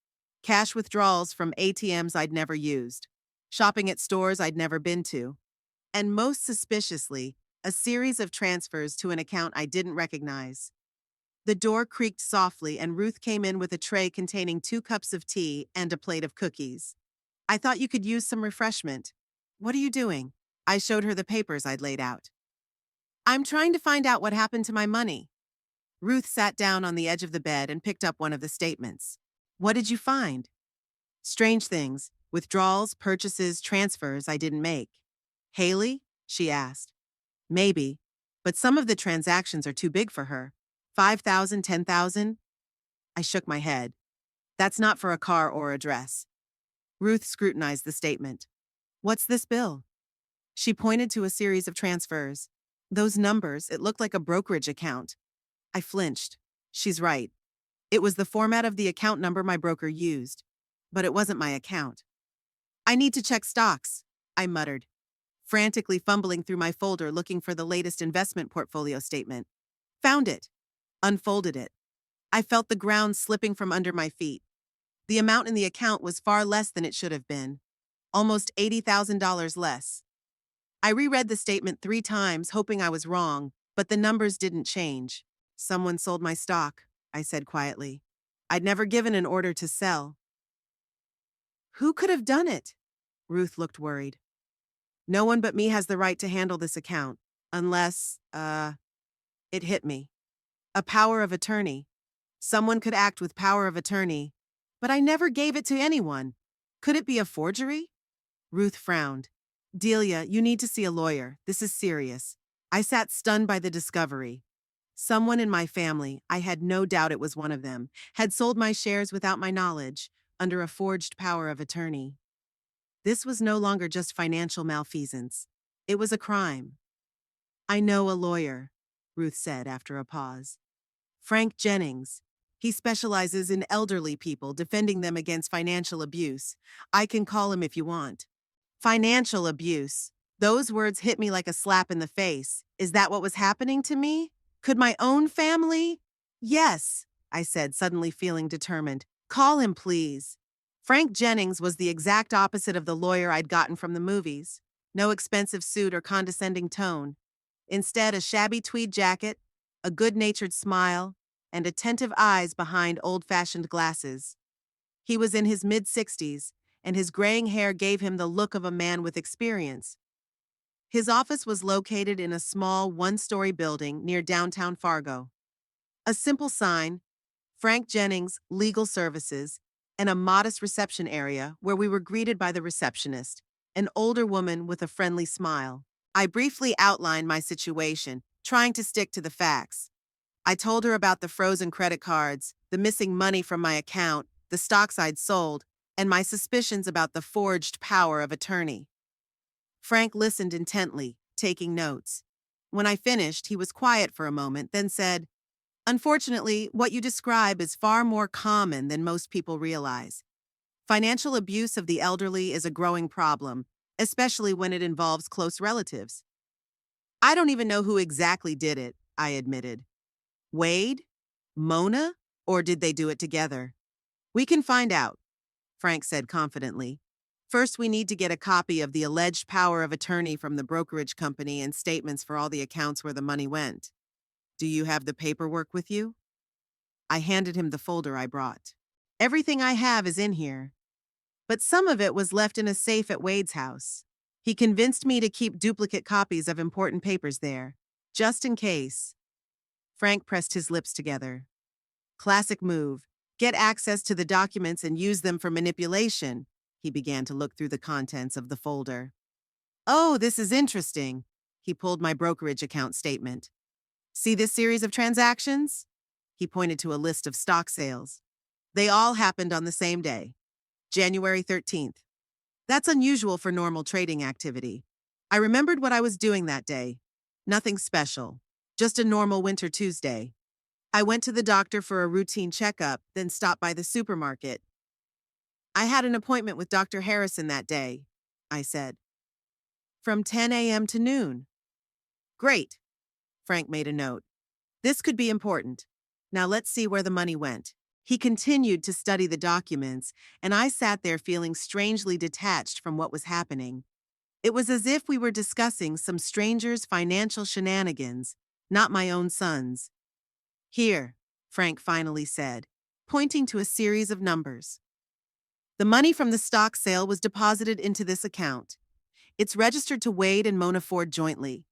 Cash withdrawals from ATMs I'd never used, shopping at stores I'd never been to, and most suspiciously, a series of transfers to an account I didn't recognize. The door creaked softly and Ruth came in with a tray containing 2 cups of tea and a plate of cookies. I thought you could use some refreshment. What are you doing? I showed her the papers I'd laid out. I'm trying to find out what happened to my money. Ruth sat down on the edge of the bed and picked up one of the statements. What did you find? Strange things, withdrawals, purchases, transfers I didn't make. Haley? She asked. Maybe, but some of the transactions are too big for her. 5,000, 10,000? I shook my head. That's not for a car or a dress. Ruth scrutinized the statement. What's this bill? She pointed to a series of transfers. Those numbers, it looked like a brokerage account. I flinched. She's right. It was the format of the account number my broker used. But it wasn't my account. I need to check stocks, I muttered, frantically fumbling through my folder looking for the latest investment portfolio statement. Found it. Unfolded it. I felt the ground slipping from under my feet. The amount in the account was far less than it should have been. Almost $80,000 less. I reread the statement 3 times, hoping I was wrong, but the numbers didn't change. Someone sold my stock, I said quietly. I'd never given an order to sell. Who could have done it? Ruth looked worried. No one but me has the right to handle this account, unless, it hit me. A power of attorney. Someone could act with power of attorney, but I never gave it to anyone. Could it be a forgery? Ruth frowned. Delia, you need to see a lawyer. This is serious. I sat stunned by the discovery. Someone in my family, I had no doubt it was one of them, had sold my shares without my knowledge, under a forged power of attorney. This was no longer just financial malfeasance. It was a crime. I know a lawyer, Ruth said after a pause. Frank Jennings. He specializes in elderly people, defending them against financial abuse. I can call him if you want. Financial abuse. Those words hit me like a slap in the face. Is that what was happening to me? Could my own family? Yes, I said, suddenly feeling determined. Call him, please. Frank Jennings was the exact opposite of the lawyer I'd gotten from the movies. No expensive suit or condescending tone. Instead, a shabby tweed jacket, a good-natured smile, and attentive eyes behind old-fashioned glasses. He was in his mid-60s, and his graying hair gave him the look of a man with experience. His office was located in a small, one-story building near downtown Fargo. A simple sign, Frank Jennings, Legal Services, and a modest reception area where we were greeted by the receptionist, an older woman with a friendly smile. I briefly outlined my situation, trying to stick to the facts. I told her about the frozen credit cards, the missing money from my account, the stocks I'd sold, and my suspicions about the forged power of attorney. Frank listened intently, taking notes. When I finished, he was quiet for a moment, then said, Unfortunately, what you describe is far more common than most people realize. Financial abuse of the elderly is a growing problem, especially when it involves close relatives. I don't even know who exactly did it, I admitted. Wade? Mona? Or did they do it together? We can find out, Frank said confidently. First, we need to get a copy of the alleged power of attorney from the brokerage company and statements for all the accounts where the money went. Do you have the paperwork with you? I handed him the folder I brought. Everything I have is in here. But some of it was left in a safe at Wade's house. He convinced me to keep duplicate copies of important papers there, just in case. Frank pressed his lips together. Classic move. Get access to the documents and use them for manipulation. He began to look through the contents of the folder. Oh, this is interesting. He pulled my brokerage account statement. See this series of transactions? He pointed to a list of stock sales. They all happened on the same day, January 13th. That's unusual for normal trading activity. I remembered what I was doing that day. Nothing special, just a normal winter Tuesday. I went to the doctor for a routine checkup, then stopped by the supermarket. I had an appointment with Dr. Harrison that day, I said. From 10 a.m. to noon. Great, Frank made a note. This could be important. Now let's see where the money went. He continued to study the documents, and I sat there feeling strangely detached from what was happening. It was as if we were discussing some stranger's financial shenanigans, not my own son's. Here, Frank finally said, pointing to a series of numbers. The money from the stock sale was deposited into this account. It's registered to Wade and Mona Ford jointly.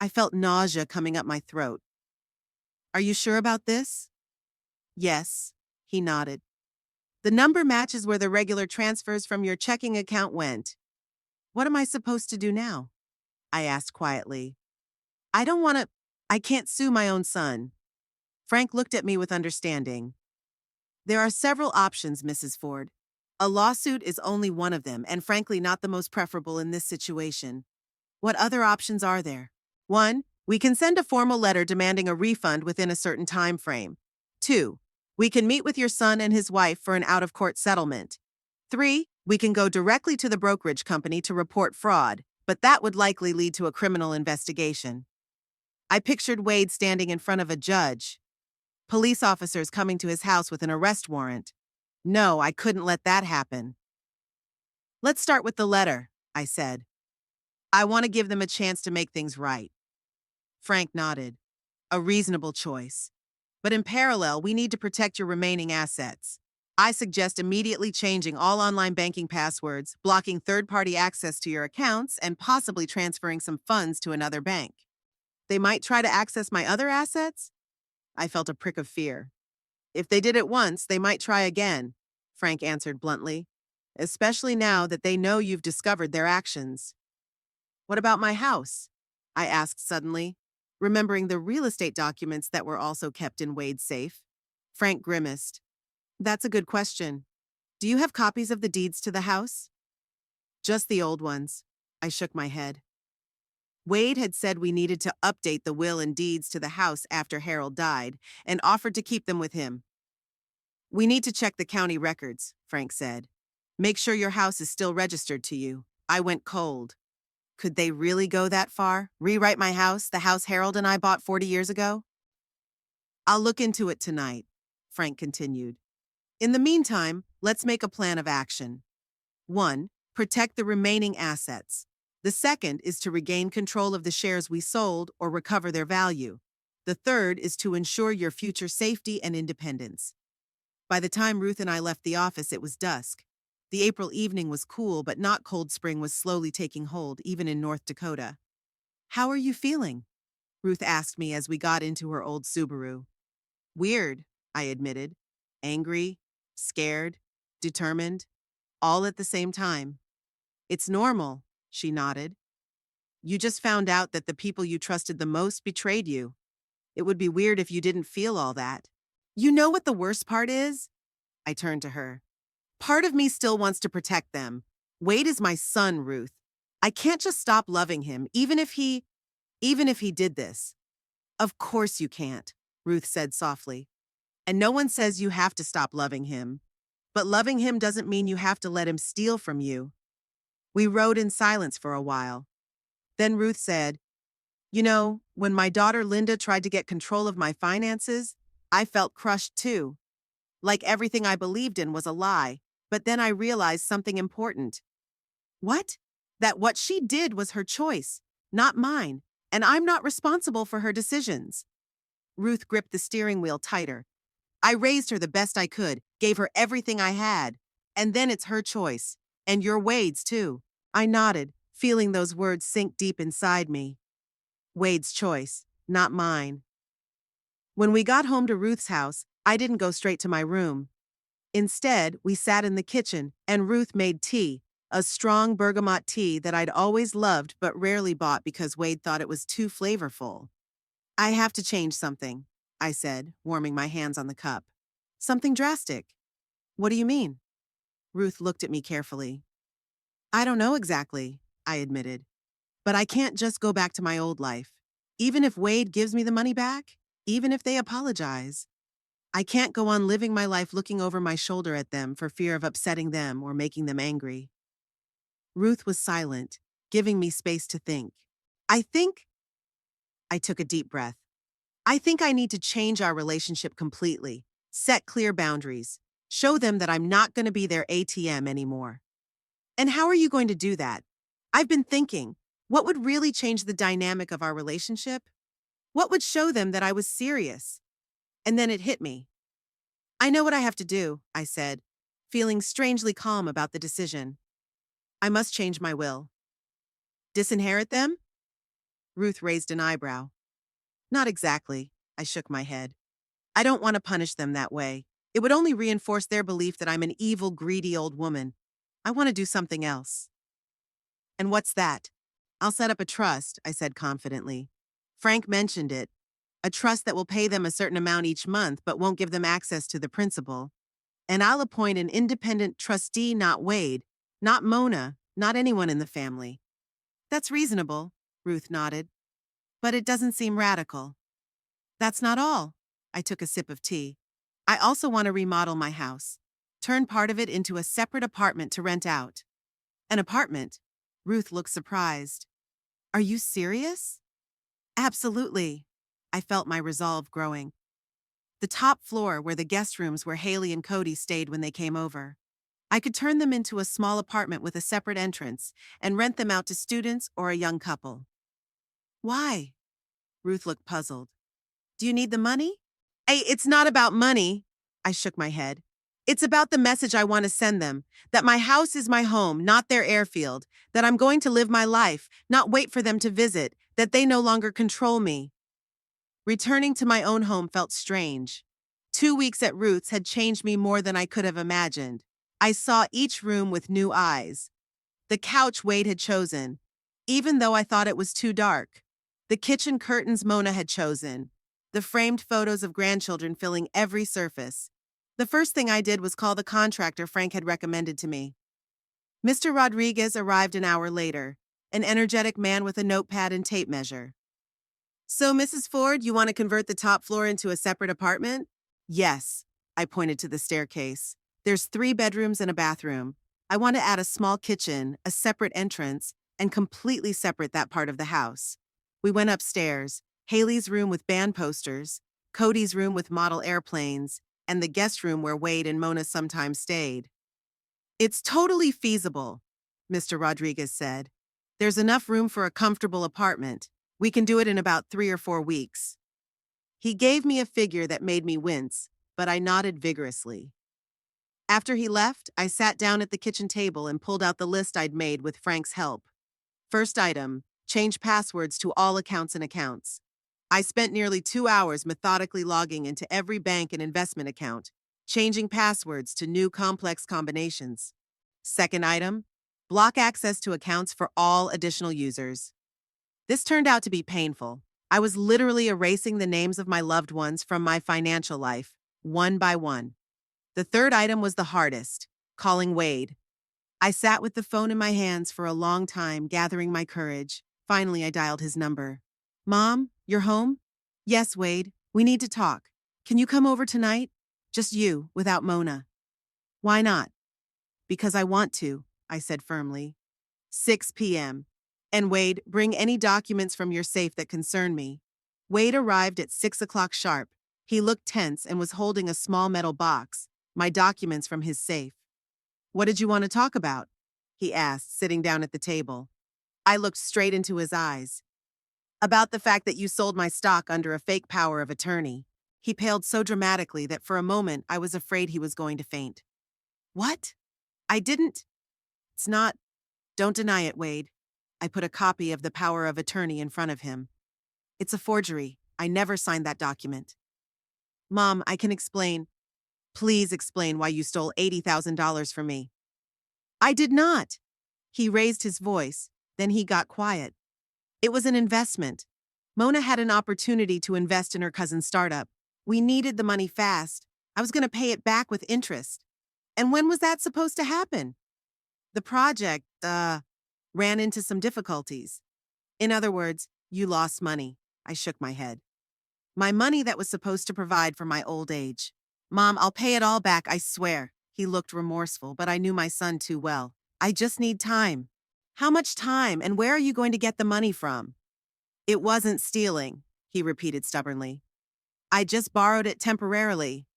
I felt nausea coming up my throat. Are you sure about this? Yes, he nodded. The number matches where the regular transfers from your checking account went. What am I supposed to do now? I asked quietly. I can't sue my own son. Frank looked at me with understanding. There are several options, Mrs. Ford. A lawsuit is only one of them, and frankly not the most preferable in this situation. What other options are there? 1. We can send a formal letter demanding a refund within a certain time frame. 2. We can meet with your son and his wife for an out-of-court settlement. 3. We can go directly to the brokerage company to report fraud, but that would likely lead to a criminal investigation. I pictured Wade standing in front of a judge. Police officers coming to his house with an arrest warrant. No, I couldn't let that happen. Let's start with the letter, I said. I want to give them a chance to make things right. Frank nodded. A reasonable choice. But in parallel, we need to protect your remaining assets. I suggest immediately changing all online banking passwords, blocking third-party access to your accounts, and possibly transferring some funds to another bank. They might try to access my other assets? I felt a prick of fear. If they did it once, they might try again, Frank answered bluntly, especially now that they know you've discovered their actions. What about my house? I asked suddenly, remembering the real estate documents that were also kept in Wade's safe. Frank grimaced. That's a good question. Do you have copies of the deeds to the house? Just the old ones. I shook my head. Wade had said we needed to update the will and deeds to the house after Harold died, and offered to keep them with him. We need to check the county records, Frank said. Make sure your house is still registered to you. I went cold. Could they really go that far? Rewrite my house, the house Harold and I bought 40 years ago? I'll look into it tonight, Frank continued. In the meantime, let's make a plan of action. 1. Protect the remaining assets. The second is to regain control of the shares we sold or recover their value. The third is to ensure your future safety and independence. By the time Ruth and I left the office, it was dusk. The April evening was cool, but not cold spring was slowly taking hold, even in North Dakota. How are you feeling? Ruth asked me as we got into her old Subaru. Weird, I admitted. Angry, scared, determined, all at the same time. It's normal, she nodded. You just found out that the people you trusted the most betrayed you. It would be weird if you didn't feel all that. You know what the worst part is? I turned to her. Part of me still wants to protect them. Wade is my son, Ruth. I can't just stop loving him, even if he did this. Of course you can't, Ruth said softly. And no one says you have to stop loving him. But loving him doesn't mean you have to let him steal from you. We rode in silence for a while. Then Ruth said, You know, when my daughter Linda tried to get control of my finances, I felt crushed too. Like everything I believed in was a lie. But then I realized something important. What? That what she did was her choice, not mine, and I'm not responsible for her decisions. Ruth gripped the steering wheel tighter. I raised her the best I could, gave her everything I had. And then it's her choice. And your Wade's too. I nodded, feeling those words sink deep inside me. Wade's choice, not mine. When we got home to Ruth's house, I didn't go straight to my room. Instead, we sat in the kitchen, and Ruth made tea, a strong bergamot tea that I'd always loved but rarely bought because Wade thought it was too flavorful. I have to change something, I said, warming my hands on the cup. Something drastic. What do you mean? Ruth looked at me carefully. I don't know exactly, I admitted. But I can't just go back to my old life. Even if Wade gives me the money back, even if they apologize, I can't go on living my life looking over my shoulder at them for fear of upsetting them or making them angry. Ruth was silent, giving me space to think. I think, I took a deep breath. I think I need to change our relationship completely, set clear boundaries, show them that I'm not going to be their ATM anymore. And how are you going to do that? I've been thinking, what would really change the dynamic of our relationship? What would show them that I was serious? And then it hit me. I know what I have to do, I said, feeling strangely calm about the decision. I must change my will. Disinherit them? Ruth raised an eyebrow. Not exactly, I shook my head. I don't want to punish them that way. It would only reinforce their belief that I'm an evil, greedy old woman. I want to do something else. And what's that? I'll set up a trust, I said confidently. Frank mentioned it. A trust that will pay them a certain amount each month but won't give them access to the principal. And I'll appoint an independent trustee, not Wade, not Mona, not anyone in the family. That's reasonable, Ruth nodded. But it doesn't seem radical. That's not all. I took a sip of tea. I also want to remodel my house. Turn part of it into a separate apartment to rent out. An apartment? Ruth looked surprised. Are you serious? Absolutely. I felt my resolve growing. The top floor were the guest rooms where Haley and Cody stayed when they came over. I could turn them into a small apartment with a separate entrance and rent them out to students or a young couple. Why? Ruth looked puzzled. Do you need the money? Hey, it's not about money. I shook my head. It's about the message I want to send them, that my house is my home, not their airfield, that I'm going to live my life, not wait for them to visit, that they no longer control me. Returning to my own home felt strange. 2 weeks at Ruth's had changed me more than I could have imagined. I saw each room with new eyes. The couch Wade had chosen, even though I thought it was too dark. The kitchen curtains Mona had chosen. The framed photos of grandchildren filling every surface. The first thing I did was call the contractor Frank had recommended to me. Mr. Rodriguez arrived an hour later, an energetic man with a notepad and tape measure. So, Mrs. Ford, you want to convert the top floor into a separate apartment? Yes, I pointed to the staircase. There's 3 bedrooms and a bathroom. I want to add a small kitchen, a separate entrance, and completely separate that part of the house. We went upstairs, Haley's room with band posters, Cody's room with model airplanes, and the guest room where Wade and Mona sometimes stayed. It's totally feasible, Mr. Rodriguez said. There's enough room for a comfortable apartment. We can do it in about 3 or 4 weeks. He gave me a figure that made me wince, but I nodded vigorously. After he left, I sat down at the kitchen table and pulled out the list I'd made with Frank's help. First item, change passwords to all accounts and accounts. I spent nearly 2 hours methodically logging into every bank and investment account, changing passwords to new complex combinations. Second item, block access to accounts for all additional users. This turned out to be painful. I was literally erasing the names of my loved ones from my financial life, one by one. The third item was the hardest, calling Wade. I sat with the phone in my hands for a long time, gathering my courage. Finally, I dialed his number. Mom, you're home? Yes, Wade. We need to talk. Can you come over tonight? Just you, without Mona. Why not? Because I want to, I said firmly. 6 p.m. And Wade, bring any documents from your safe that concern me. Wade arrived at 6 o'clock sharp. He looked tense and was holding a small metal box, my documents from his safe. What did you want to talk about? He asked, sitting down at the table. I looked straight into his eyes. About the fact that you sold my stock under a fake power of attorney. He paled so dramatically that for a moment I was afraid he was going to faint. What? I didn't. It's not. Don't deny it, Wade. I put a copy of the power of attorney in front of him. It's a forgery. I never signed that document. Mom, I can explain. Please explain why you stole $80,000 from me. I did not. He raised his voice, then he got quiet. It was an investment. Mona had an opportunity to invest in her cousin's startup. We needed the money fast. I was going to pay it back with interest. And when was that supposed to happen? The project, ran into some difficulties. In other words, you lost money. I shook my head. My money that was supposed to provide for my old age. Mom, I'll pay it all back, I swear. He looked remorseful, but I knew my son too well. I just need time. How much time, and where are you going to get the money from? It wasn't stealing, he repeated stubbornly. I just borrowed it temporarily.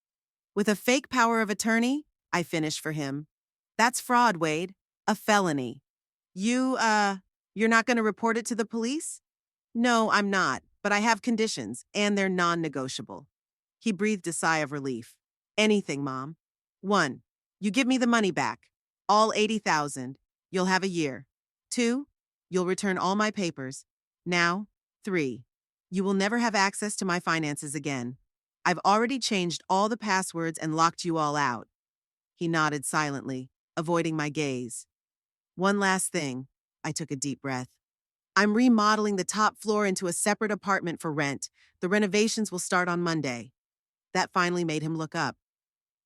With a fake power of attorney? I finished for him. That's fraud, Wade. A felony. You're not going to report it to the police? No, I'm not, but I have conditions, and they're non-negotiable. He breathed a sigh of relief. Anything, Mom. 1. You give me the money back. All 80,000. You'll have a year. 2. You'll return all my papers. Now. 3. You will never have access to my finances again. I've already changed all the passwords and locked you all out. He nodded silently, avoiding my gaze. One last thing. I took a deep breath. I'm remodeling the top floor into a separate apartment for rent. The renovations will start on Monday. That finally made him look up.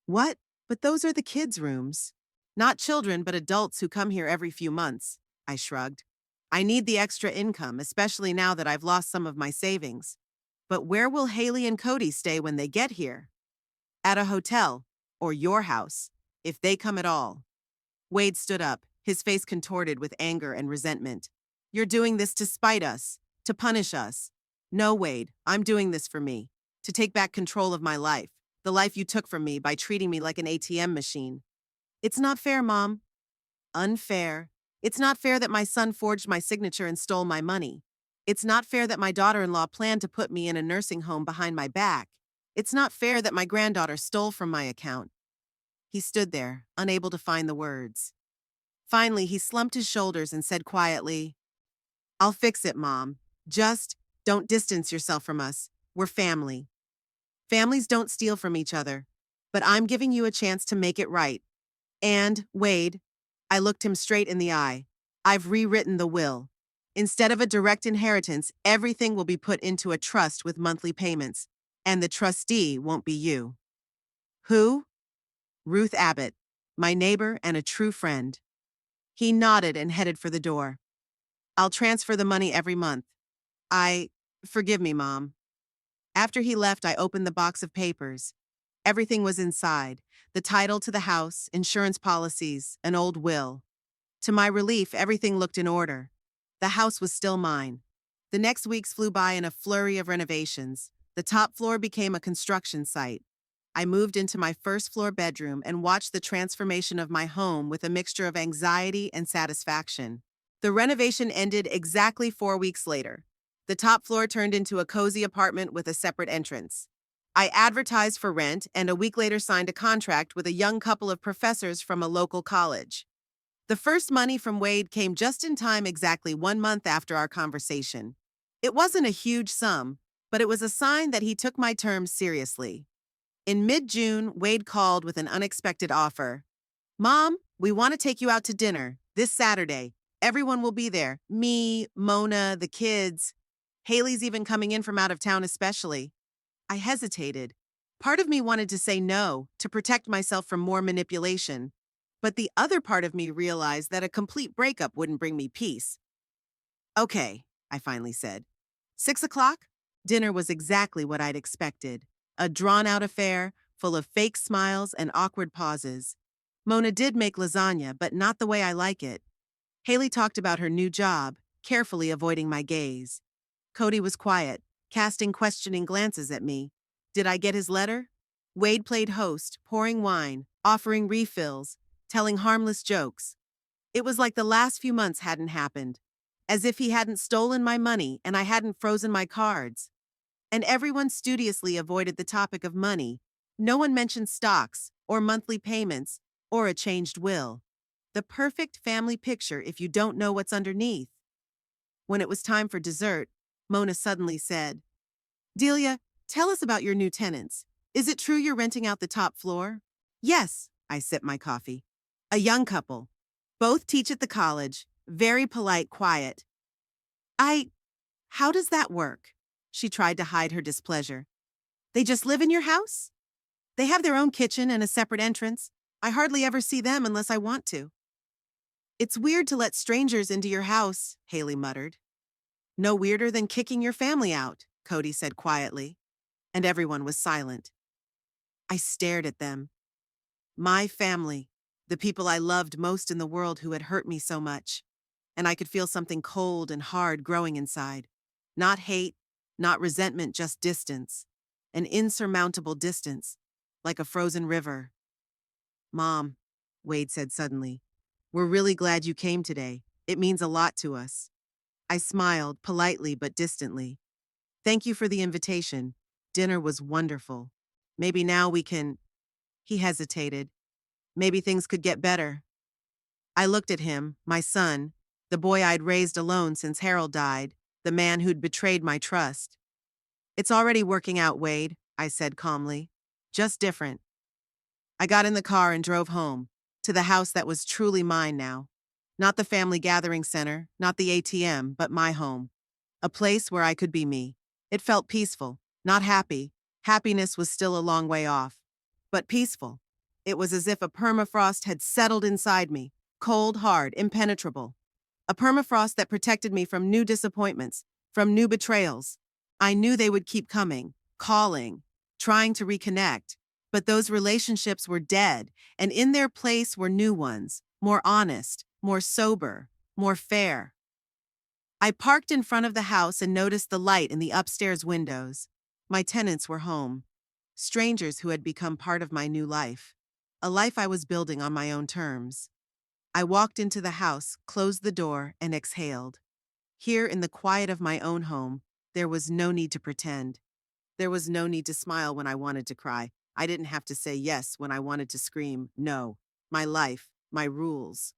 What? But those are the kids' rooms. Not children, but adults who come here every few months. I shrugged. I need the extra income, especially now that I've lost some of my savings. But where will Haley and Cody stay when they get here? At a hotel, or your house, if they come at all. Wade stood up, his face contorted with anger and resentment. You're doing this to spite us, to punish us. No, Wade, I'm doing this for me, to take back control of my life, the life you took from me by treating me like an ATM machine. It's not fair, Mom. Unfair. It's not fair that my son forged my signature and stole my money. It's not fair that my daughter-in-law planned to put me in a nursing home behind my back. It's not fair that my granddaughter stole from my account. He stood there, unable to find the words. Finally, he slumped his shoulders and said quietly, I'll fix it, Mom. Just don't distance yourself from us. We're family. Families don't steal from each other. But I'm giving you a chance to make it right. And, Wade, I looked him straight in the eye. I've rewritten the will. Instead of a direct inheritance, everything will be put into a trust with monthly payments. And the trustee won't be you. Who? Ruth Abbott, my neighbor and a true friend. He nodded and headed for the door. I'll transfer the money every month. Forgive me, Mom. After he left, I opened the box of papers. Everything was inside. The title to the house, insurance policies, an old will. To my relief, everything looked in order. The house was still mine. The next weeks flew by in a flurry of renovations. The top floor became a construction site. I moved into my first floor bedroom and watched the transformation of my home with a mixture of anxiety and satisfaction. The renovation ended exactly 4 weeks later. The top floor turned into a cozy apartment with a separate entrance. I advertised for rent and a week later signed a contract with a young couple of professors from a local college. The first money from Wade came just in time, exactly 1 month after our conversation. It wasn't a huge sum, but it was a sign that he took my terms seriously. In mid-June, Wade called with an unexpected offer. Mom, we want to take you out to dinner this Saturday. Everyone will be there. Me, Mona, the kids. Haley's even coming in from out of town especially. I hesitated. Part of me wanted to say no, to protect myself from more manipulation. But the other part of me realized that a complete breakup wouldn't bring me peace. Okay, I finally said. 6 o'clock? Dinner was exactly what I'd expected. A drawn-out affair, full of fake smiles and awkward pauses. Mona did make lasagna, but not the way I like it. Haley talked about her new job, carefully avoiding my gaze. Cody was quiet, casting questioning glances at me. Did I get his letter? Wade played host, pouring wine, offering refills, telling harmless jokes. It was like the last few months hadn't happened, as if he hadn't stolen my money and I hadn't frozen my cards. And everyone studiously avoided the topic of money. No one mentioned stocks, or monthly payments, or a changed will. The perfect family picture if you don't know what's underneath. When it was time for dessert, Mona suddenly said, Delia, tell us about your new tenants. Is it true you're renting out the top floor? Yes, I sipped my coffee. A young couple. Both teach at the college. Very polite, quiet. How does that work? She tried to hide her displeasure. They just live in your house? They have their own kitchen and a separate entrance. I hardly ever see them unless I want to. It's weird to let strangers into your house, Haley muttered. No weirder than kicking your family out, Cody said quietly, and everyone was silent. I stared at them. My family, the people I loved most in the world who had hurt me so much, and I could feel something cold and hard growing inside. Not hate, not resentment, just distance. An insurmountable distance, like a frozen river. Mom, Wade said suddenly, we're really glad you came today. It means a lot to us. I smiled, politely but distantly. Thank you for the invitation. Dinner was wonderful. Maybe now we can. He hesitated. Maybe things could get better. I looked at him, my son, the boy I'd raised alone since Harold died, the man who'd betrayed my trust. It's already working out, Wade, I said calmly. Just different. I got in the car and drove home, to the house that was truly mine now. Not the family gathering center, not the ATM, but my home. A place where I could be me. It felt peaceful, not happy. Happiness was still a long way off. But peaceful. It was as if a permafrost had settled inside me, cold, hard, impenetrable. A permafrost that protected me from new disappointments, from new betrayals. I knew they would keep coming, calling, trying to reconnect. But those relationships were dead, and in their place were new ones, more honest, more sober, more fair. I parked in front of the house and noticed the light in the upstairs windows. My tenants were home. Strangers who had become part of my new life. A life I was building on my own terms. I walked into the house, closed the door, and exhaled. Here in the quiet of my own home, there was no need to pretend. There was no need to smile when I wanted to cry. I didn't have to say yes when I wanted to scream no. My life, my rules.